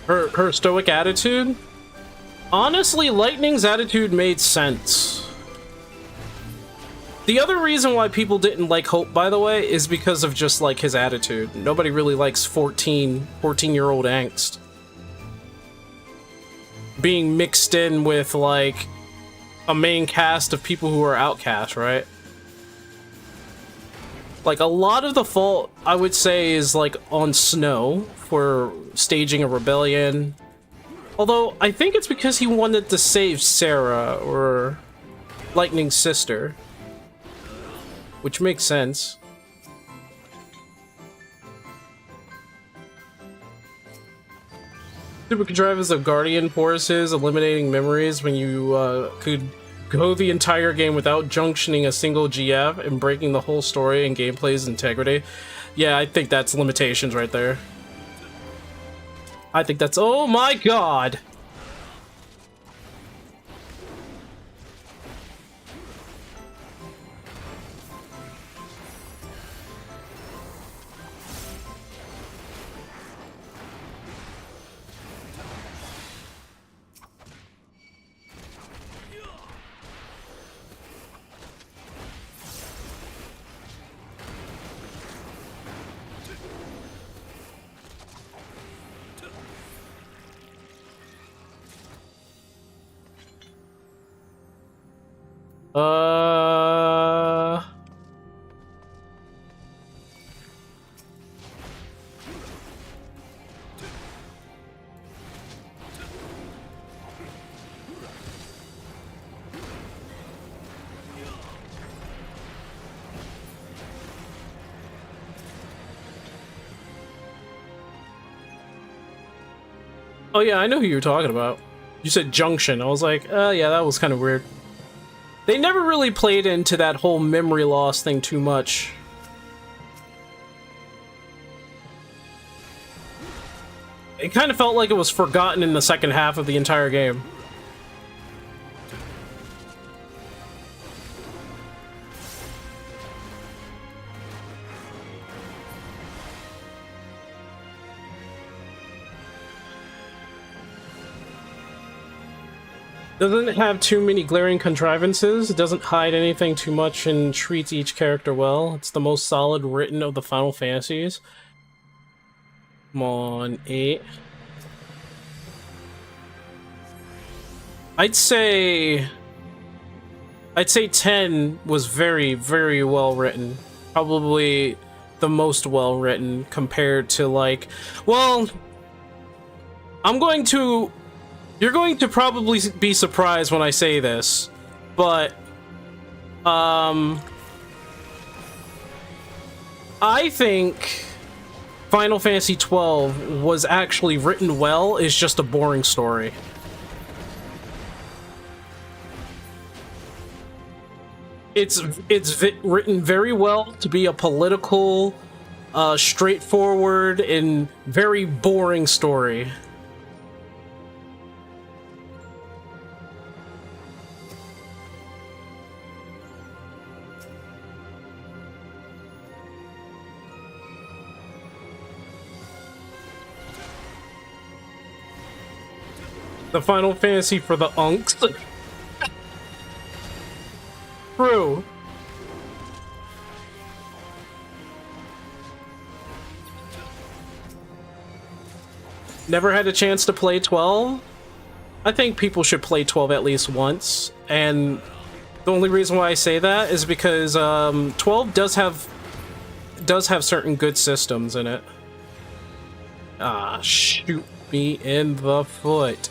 Her stoic attitude? Honestly, Lightning's attitude made sense. The other reason why people didn't like Hope, by the way, is because of just like his attitude. Nobody really likes 14-year-old angst being mixed in with like a main cast of people who are outcast, right? Like a lot of the fault, I would say, is like on Snow for staging a rebellion. Although I think it's because he wanted to save Sarah, or Lightning's sister, which makes sense. Super contrivance of Guardian Poruses eliminating memories when you could go the entire game without junctioning a single GF and breaking the whole story and gameplay's integrity. Yeah, I think that's limitations right there. I think that's... Oh my god! Oh yeah, I know who you're talking about. You said Junction. I was like, yeah, that was kind of weird. They never really played into that whole memory loss thing too much. it kind of felt like it was forgotten in the second half of the entire game. Doesn't have too many glaring contrivances, it doesn't hide anything too much, and treats each character well. It's the most solid written of the Final Fantasies. Come on, 8. I'd say 10 was very, very well written. Probably the most well written compared to, like, well, you're going to probably be surprised when I say this, but I think Final Fantasy XII was actually written well. It's just a boring story. It's written very well to be a political, straightforward, and very boring story. The Final Fantasy for the unks. True. Never had a chance to play 12? I think people should play 12 at least once, and the only reason why I say that is because 12 does have certain good systems in it. Ah, shoot me in the foot.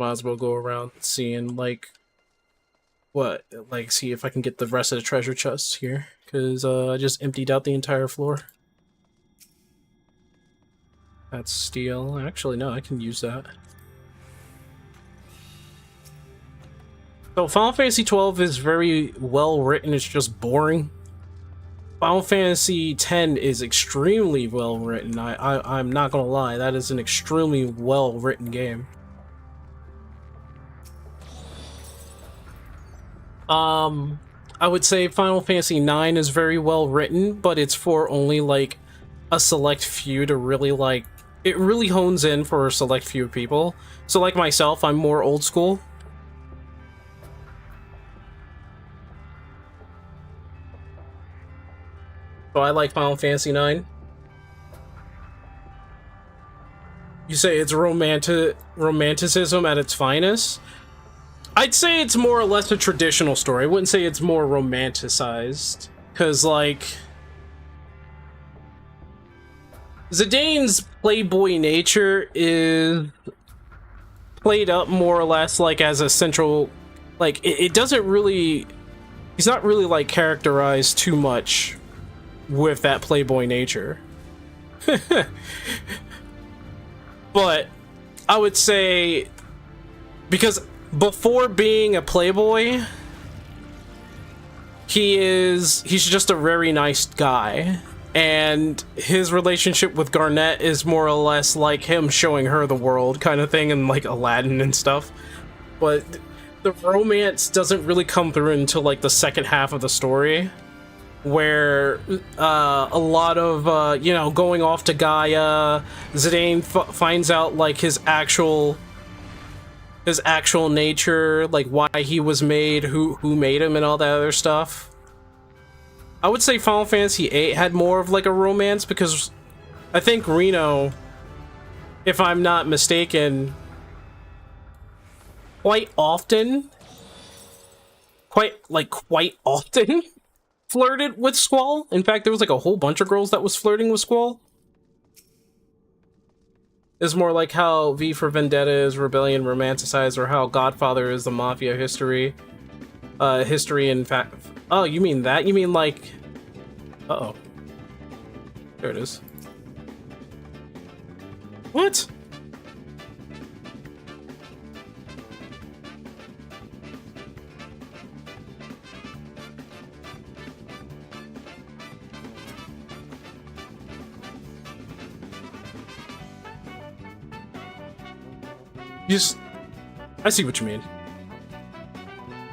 Might as well go around seeing, like, see if I can get the rest of the treasure chests here, because I just emptied out the entire floor. That's steel. Actually, no, I can use that. So Final Fantasy XII is very well written, it's just boring. Final Fantasy X is extremely well written. I'm not gonna lie, that is an extremely well written game. I would say Final Fantasy IX is very well written, but it's for only, like, a select few to really, like, it really hones in for a select few people. So, like myself, I'm more old school. So I like Final Fantasy IX. You say it's romanticism at its finest? I'd say it's more or less a traditional story. I wouldn't say it's more romanticized. Because, like, Zidane's playboy nature is played up more or less, like, as a central... Like, it doesn't really... He's not really, like, characterized too much with that playboy nature. But I would say... Because... Before being a playboy, he's just a very nice guy, and his relationship with Garnet is more or less like him showing her the world kind of thing, and like Aladdin and stuff. But the romance doesn't really come through until like the second half of the story, where a lot of you know, going off to Gaia, Zidane finds out like his actual nature, like why he was made, who made him, and all that other stuff. I would say Final Fantasy VIII had more of like a romance, because I think Reno, if I'm not mistaken, quite often flirted with Squall. In fact, there was like a whole bunch of girls that was flirting with Squall. Is more like how V for Vendetta is Rebellion romanticized, or how Godfather is the Mafia history. In fact... Oh, you mean that? You mean like... Uh-oh. There it is. What? I see what you mean.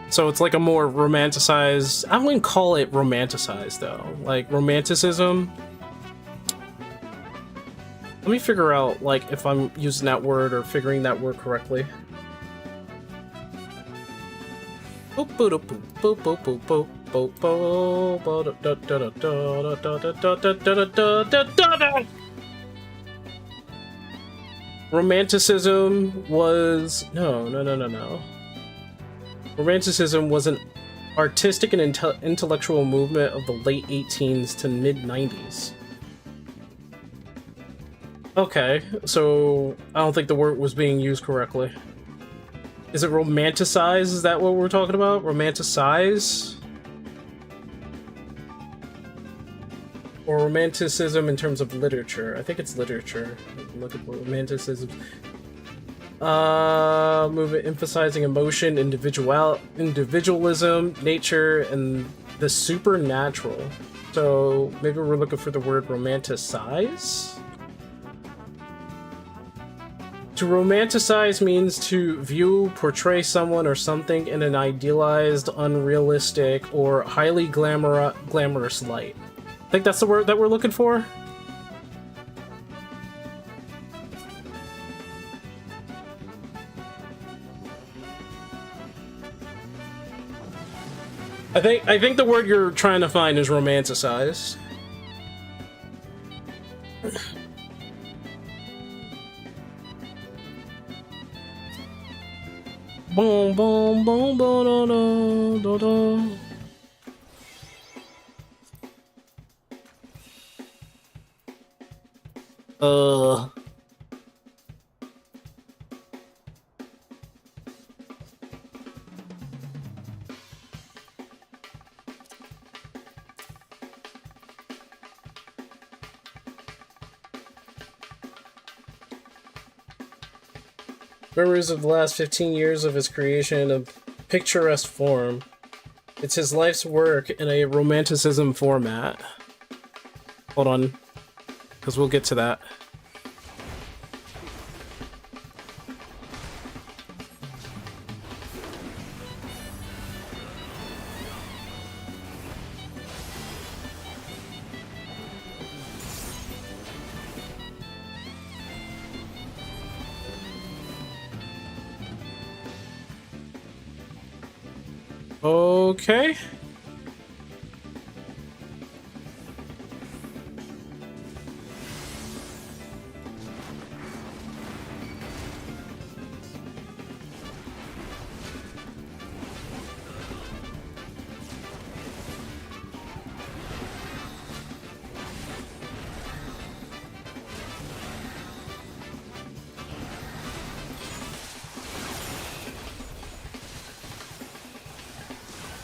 So it's like a more romanticized... I wouldn't call it romanticized, though. Like, romanticism... Let me figure out, like, if I'm using that word or figuring that word correctly. Romanticism was... No. Romanticism was an artistic and intellectual movement of the late 18s to mid-90s. Okay, so I don't think the word was being used correctly. Is it romanticize? Is that what we're talking about? Romanticize? Or romanticism in terms of literature? I think it's literature. Look at romanticism. Movement emphasizing emotion, individualism, nature, and the supernatural. So maybe we're looking for the word romanticize? To romanticize means to view, portray someone or something in an idealized, unrealistic, or highly glamorous light. I think that's the word that we're looking for? I think the word you're trying to find is romanticize. Boom, boom, boom, boom, da, da, da, da. Memories of the last 15 years of his creation of picturesque form. It's his life's work in a romanticism format. Hold on, because we'll get to that. Okay.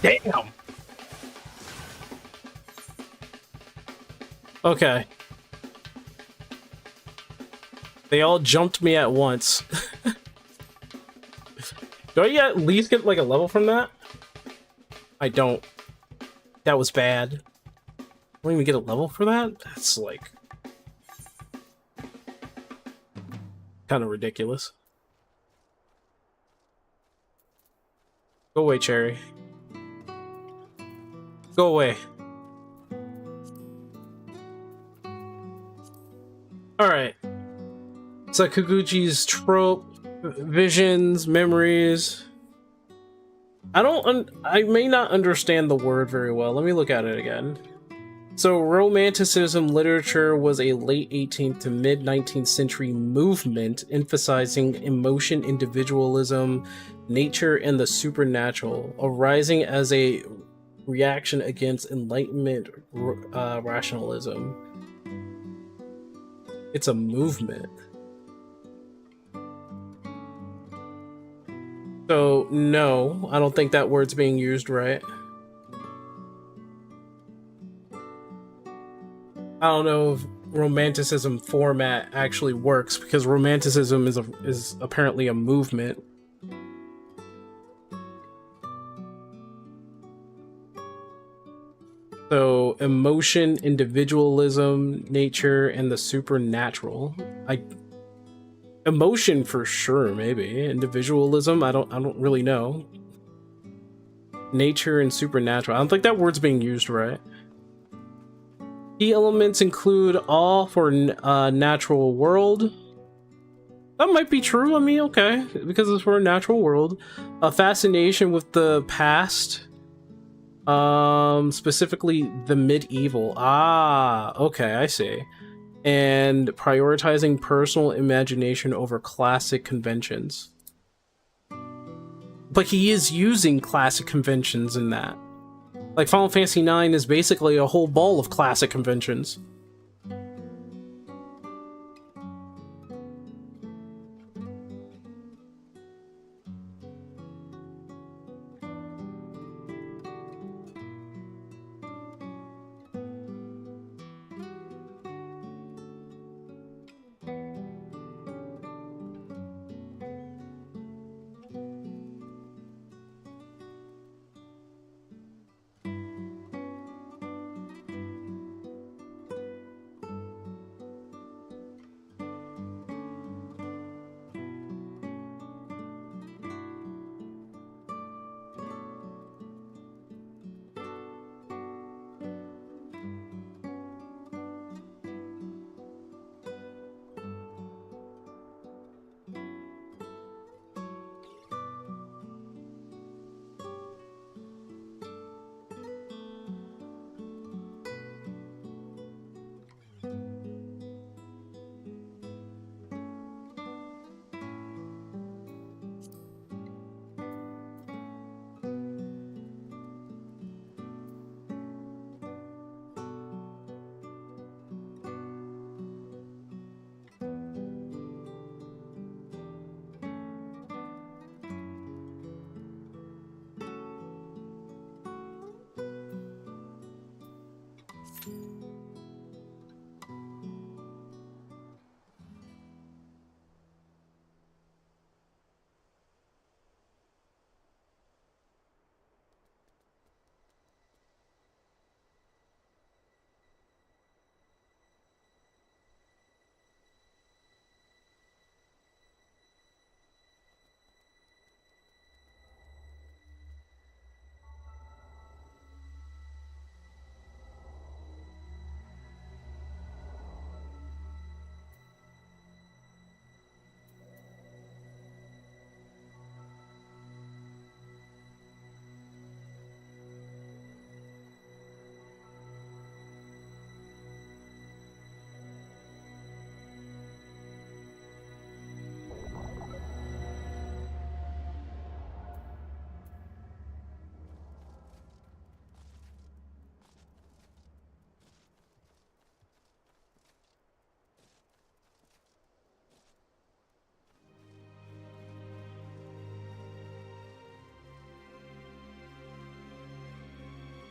Damn. Okay. They all jumped me at once. Do I at least get like a level from that? I don't. That was bad. I don't even get a level for that? That's like kind of ridiculous. Go away, Cherry. Go away. Alright. So Kaguchi's trope, visions, memories. I may not understand the word very well. Let me look at it again. So Romanticism literature was a late 18th to mid 19th century movement emphasizing emotion, individualism, nature, and the supernatural, arising as a reaction against Enlightenment rationalism. It's a movement. So, no, I don't think that word's being used right. I don't know if romanticism format actually works, because romanticism is apparently a movement. So emotion, individualism, nature, and the supernatural. Emotion for sure, maybe. Individualism, I don't really know. Nature and supernatural. I don't think that word's being used right. Key elements include awe for natural world. That might be true. I mean, okay, because it's for a natural world. A fascination with the past. Specifically the medieval. Ah, okay, I see. And prioritizing personal imagination over classic conventions. But he is using classic conventions in that. Like, Final Fantasy IX is basically a whole ball of classic conventions.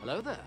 Hello there.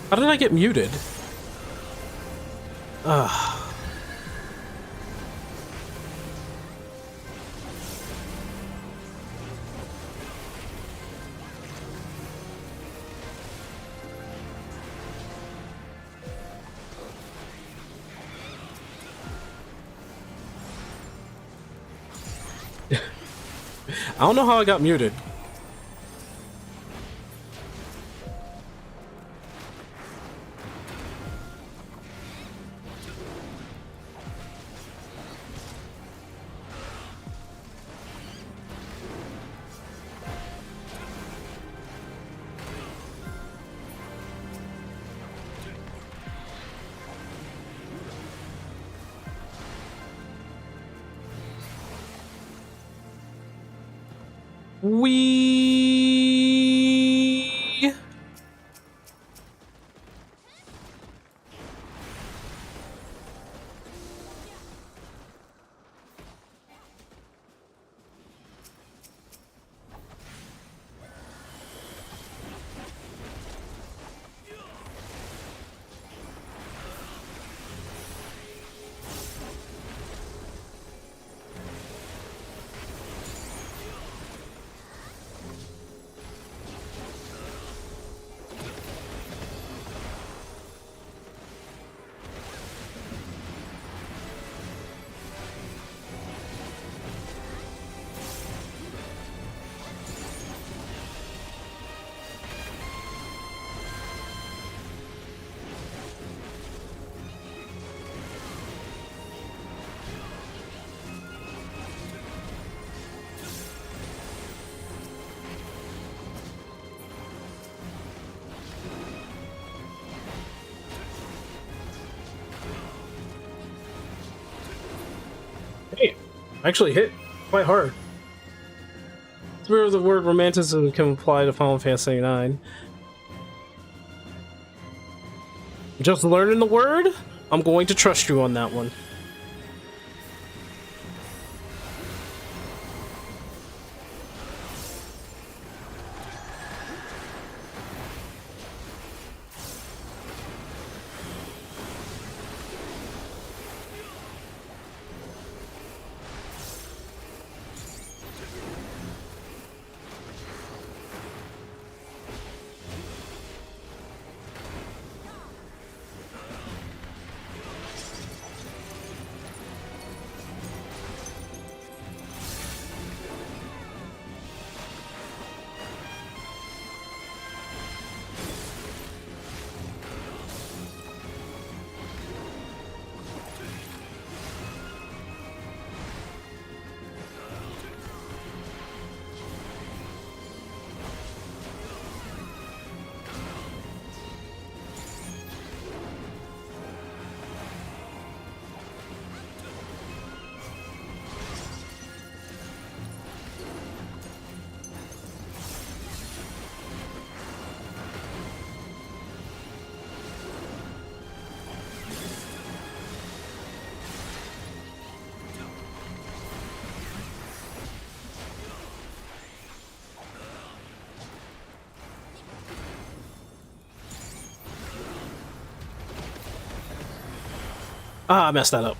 How did I get muted? Ugh. I don't know how I got muted. We actually hit quite hard. It's where the word romanticism can apply to Final Fantasy IX. Just learning the word? I'm going to trust you on that one. Ah, I messed that up.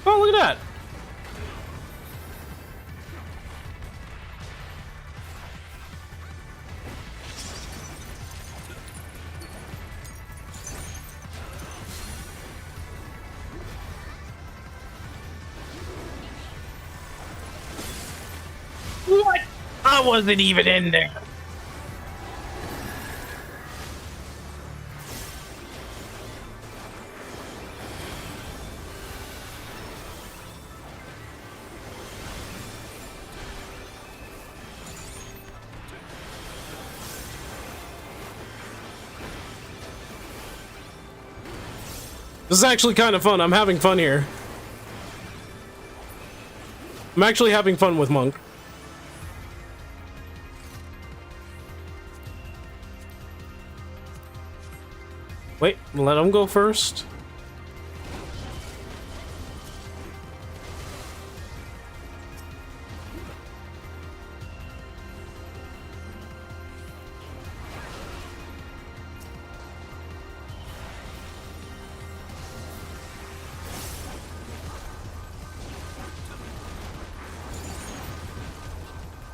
Oh, look at that. What? I wasn't even in there. This is actually kind of fun. I'm having fun here. I'm actually having fun with Monk. Wait, let him go first.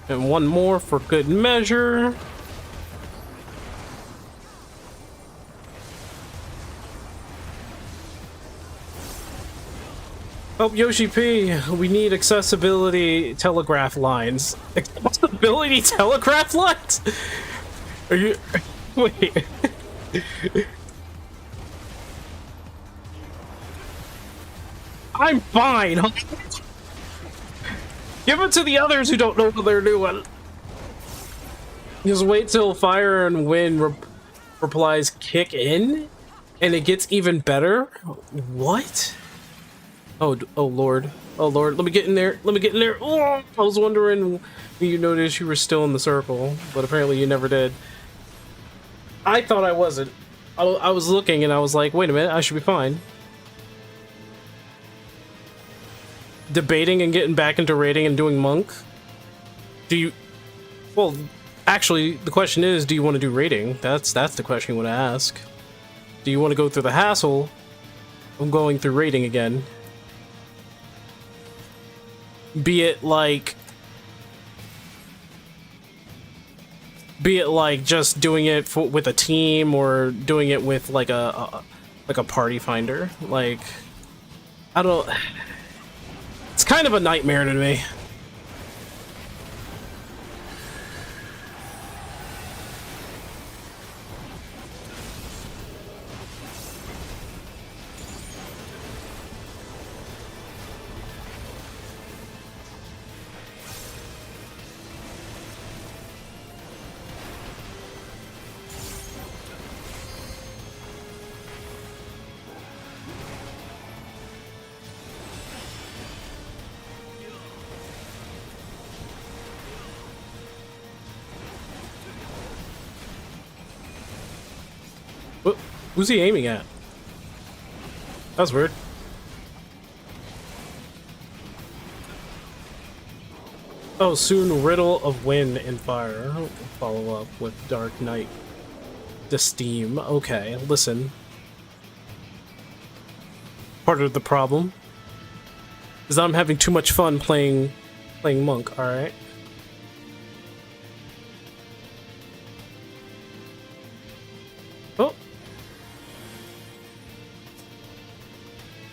And one more for good measure. Oh, Yoshi P, we need accessibility telegraph lines. Accessibility telegraph lines? Are you... Wait. I'm fine. Give it to the others who don't know what they're doing. Just wait till Fire and Wind replies kick in, and it gets even better? What? Oh lord. Oh lord, let me get in there. Let me get in there. Oh, I was wondering if you noticed you were still in the circle, but apparently you never did. I thought I wasn't. I was looking and I was like, wait a minute, I should be fine. Debating and getting back into raiding and doing monk? Do you... Well, actually, the question is, do you want to do raiding? That's the question you want to ask. Do you want to go through the hassle of going through raiding again? Be it like just doing it with a team, or doing it with like a party finder. Like, I don't... It's kind of a nightmare to me. Who's he aiming at? That's weird. Oh, soon Riddle of Wind and Fire. Follow up with Dark Knight. The Steam. Okay, listen. Part of the problem is that I'm having too much fun playing Monk, alright? Oh.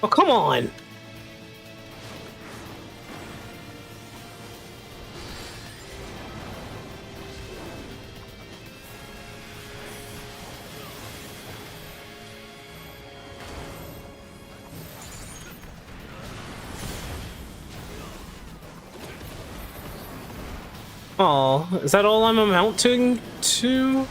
Oh, come on! Aw, is that all I'm amounting to?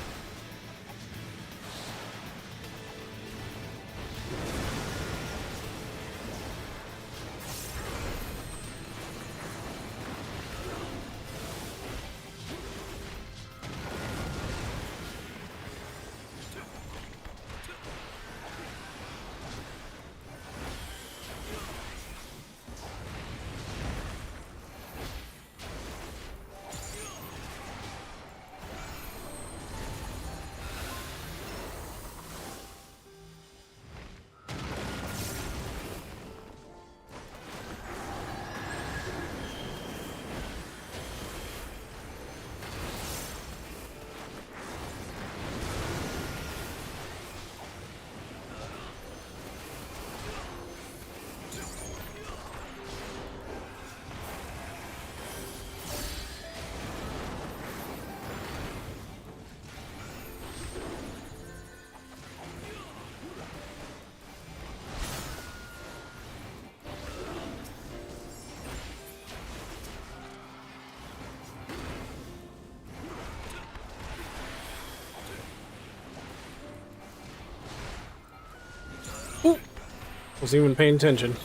Wasn't even paying attention.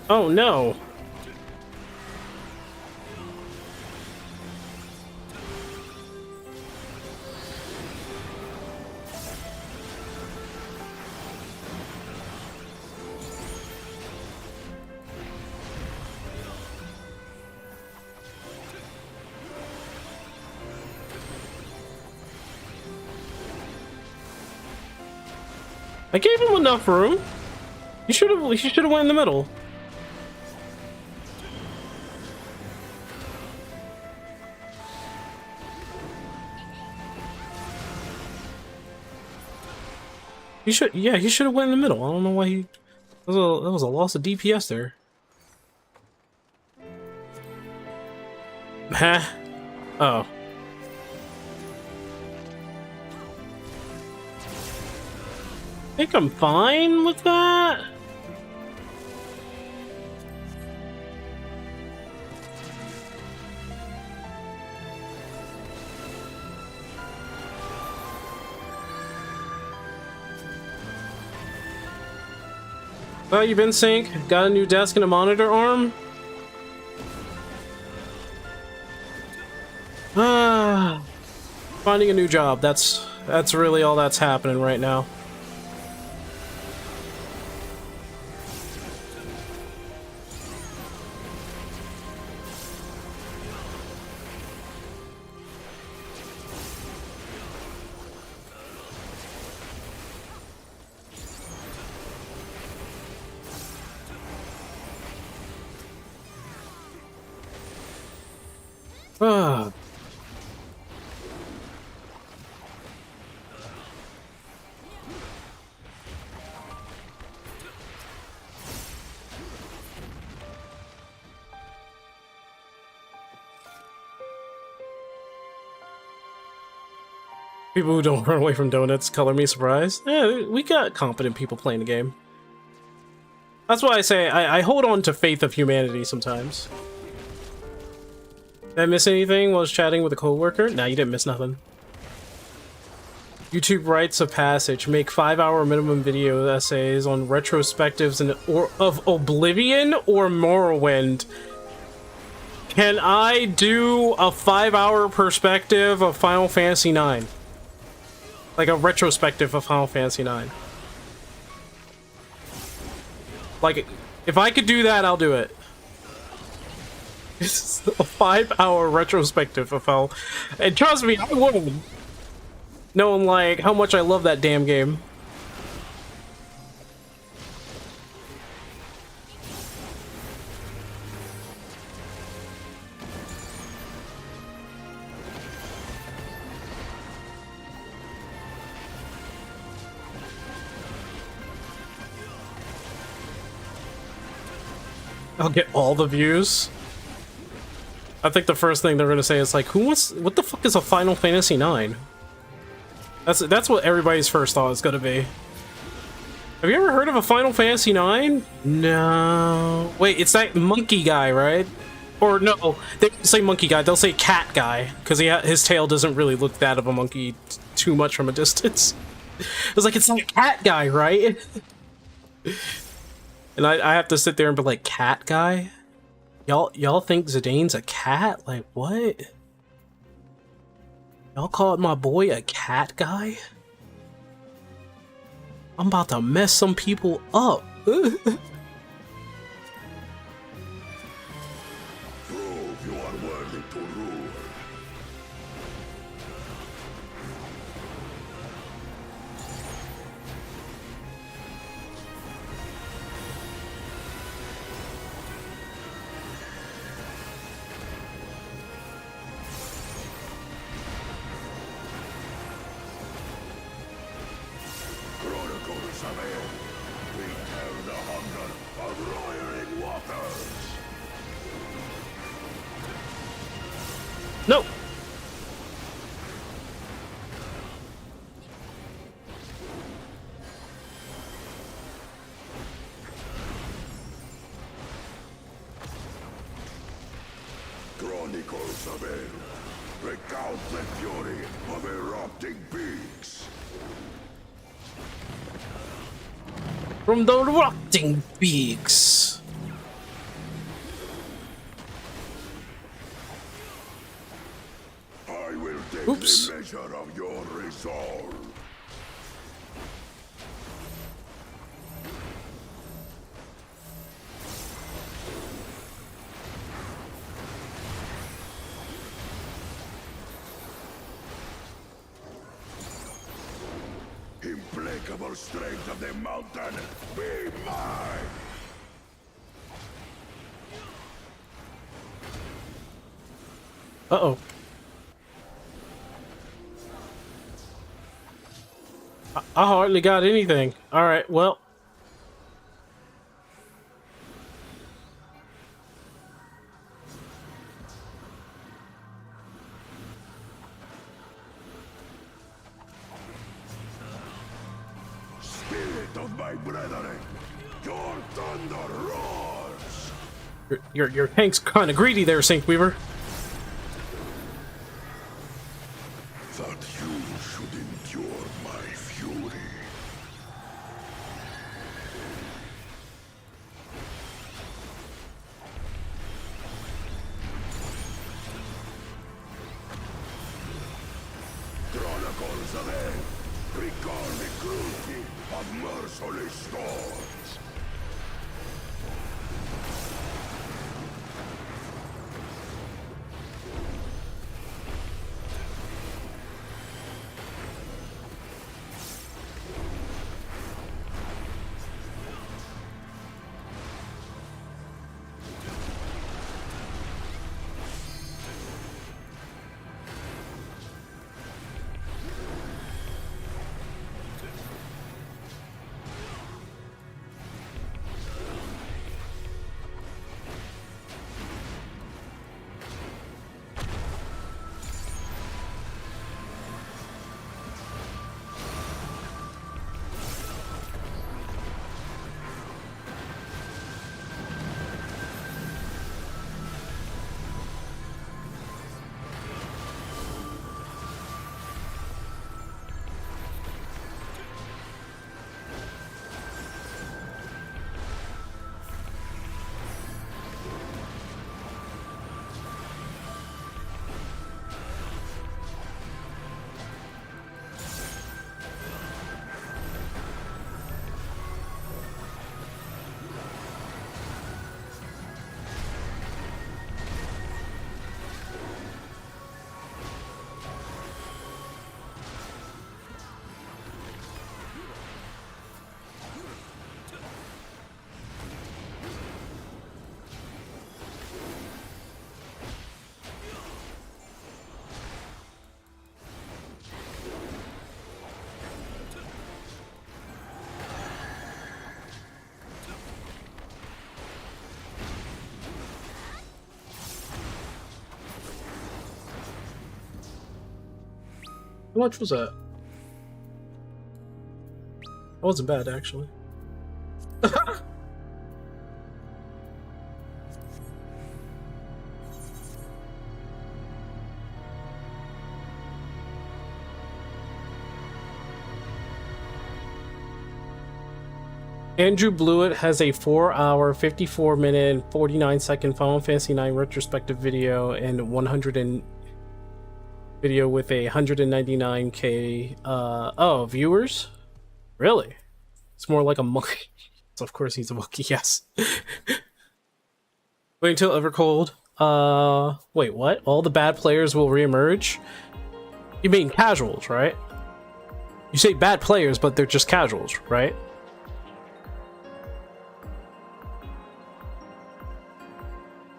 Oh no. I gave him enough room. He should have went in the middle. He should have went in the middle. I don't know why he that was a loss of DPS there. Huh? Oh. I think I'm fine with that. Well, you been sync? Got a new desk and a monitor arm? Ah, finding a new job. That's really all that's happening right now. Ah. People who don't run away from donuts color me surprised. Yeah, we got competent people playing the game. That's why I say I hold on to faith of humanity sometimes. Did I miss anything while I was chatting with a coworker? Nah, you didn't miss nothing. YouTube rites of passage. Make 5-hour minimum video essays on retrospectives of Oblivion or Morrowind. Can I do a 5-hour perspective of Final Fantasy IX? Like a retrospective of Final Fantasy IX. Like, if I could do that, I'll do it. This is a 5-hour retrospective of how, and trust me, I would. Knowing like how much I love that damn game. I'll get all the views. I think the first thing they're gonna say is like, what the fuck is a Final Fantasy IX? That's what everybody's first thought is gonna be. Have you ever heard of a Final Fantasy IX? No. Wait, it's that monkey guy, right? Or no, they don't say monkey guy, they'll say cat guy, because his tail doesn't really look that of a monkey too much from a distance. I was like, it's that cat guy, right? And I have to sit there and be like, cat guy? Y'all think Zidane's a cat? Like, what? Y'all called my boy a cat guy? I'm about to mess some people up. Prove you are worthy to rule. No. Chronicles of Hell. Recount the fury of erupting beaks. From the rotting beaks. soul. Implacable strength of the mountain, be mine! Uh-oh. I hardly got anything. Alright, well. Spirit of my brethren, your thunder roars! Your tank's kind of greedy there, Sinkweaver. That you should endure my fury. Chronicles of Hell, recall the cruelty of merciless storms. How much was that? That wasn't bad, actually. Andrew Blewett has a 4-hour, 54-minute, and 49-second Final Fantasy IX retrospective video and 100 video with a 199k viewers. Really? It's more like a monkey. So of course he's a monkey. Yes. Wait until Evercold. Wait, what? All the bad players will reemerge? You mean casuals, right? You say bad players, but they're just casuals, right?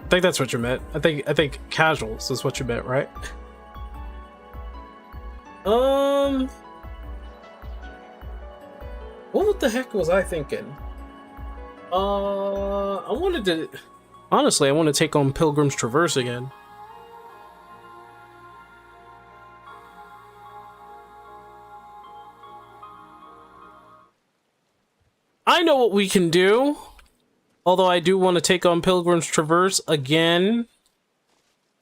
I think that's what you meant. I think casuals is what you meant, right? What the heck was I thinking? I wanted to... Honestly, I want to take on Pilgrim's Traverse again. I know what we can do. Although I do want to take on Pilgrim's Traverse again.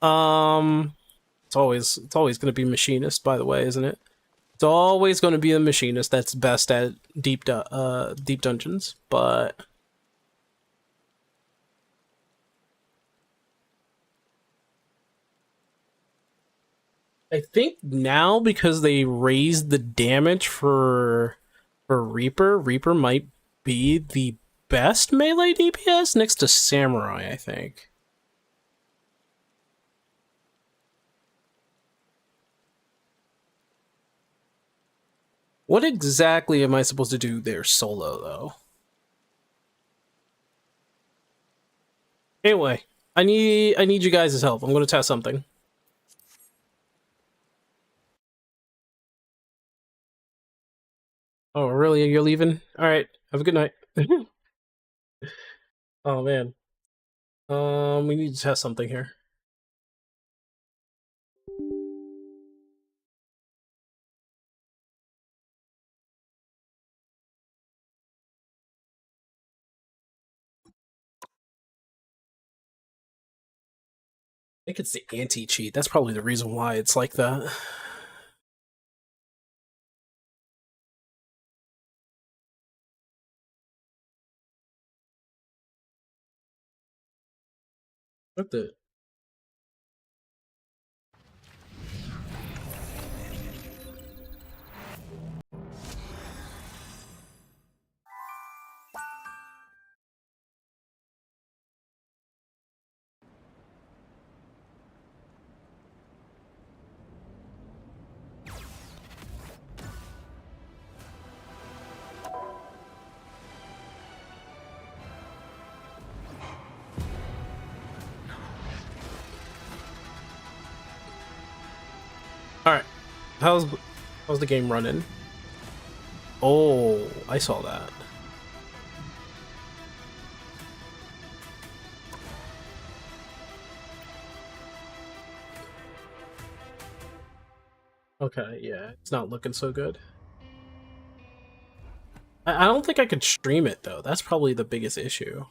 It's always going to be Machinist, by the way, isn't it? It's always going to be the Machinist that's best at deep dungeons, but I think now because they raised the damage for Reaper, Reaper might be the best melee DPS next to Samurai, I think. What exactly am I supposed to do there solo, though? Anyway, I need you guys' help. I'm going to test something. Oh, really? You're leaving? All right. Have a good night. Oh man. We need to test something here. I think it's the anti-cheat. That's probably the reason why it's like that. What the? All right. How's the game running? Oh, I saw that. Okay, yeah, it's not looking so good. I don't think I could stream it though. That's probably the biggest issue.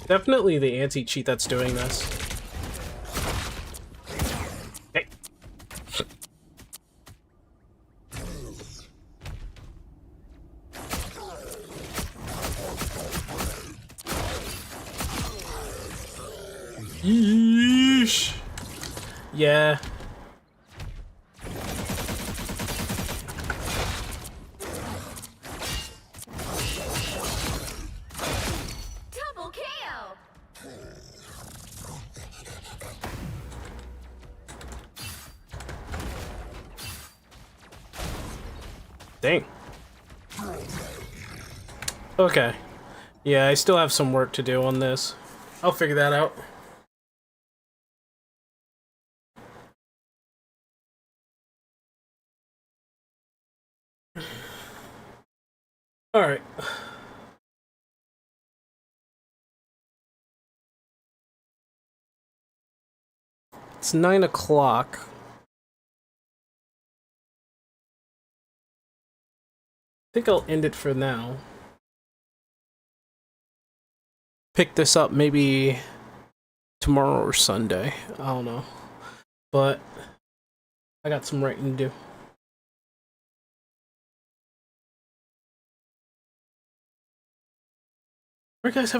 Definitely the anti-cheat that's doing this. Hey. Yeesh. Yeah. Double KO. Dang. Okay. Yeah, I still have some work to do on this. I'll figure that out. All right. It's 9 o'clock. I think I'll end it for now. Pick this up maybe tomorrow or Sunday. I don't know. But I got some writing to do. Alright guys, have a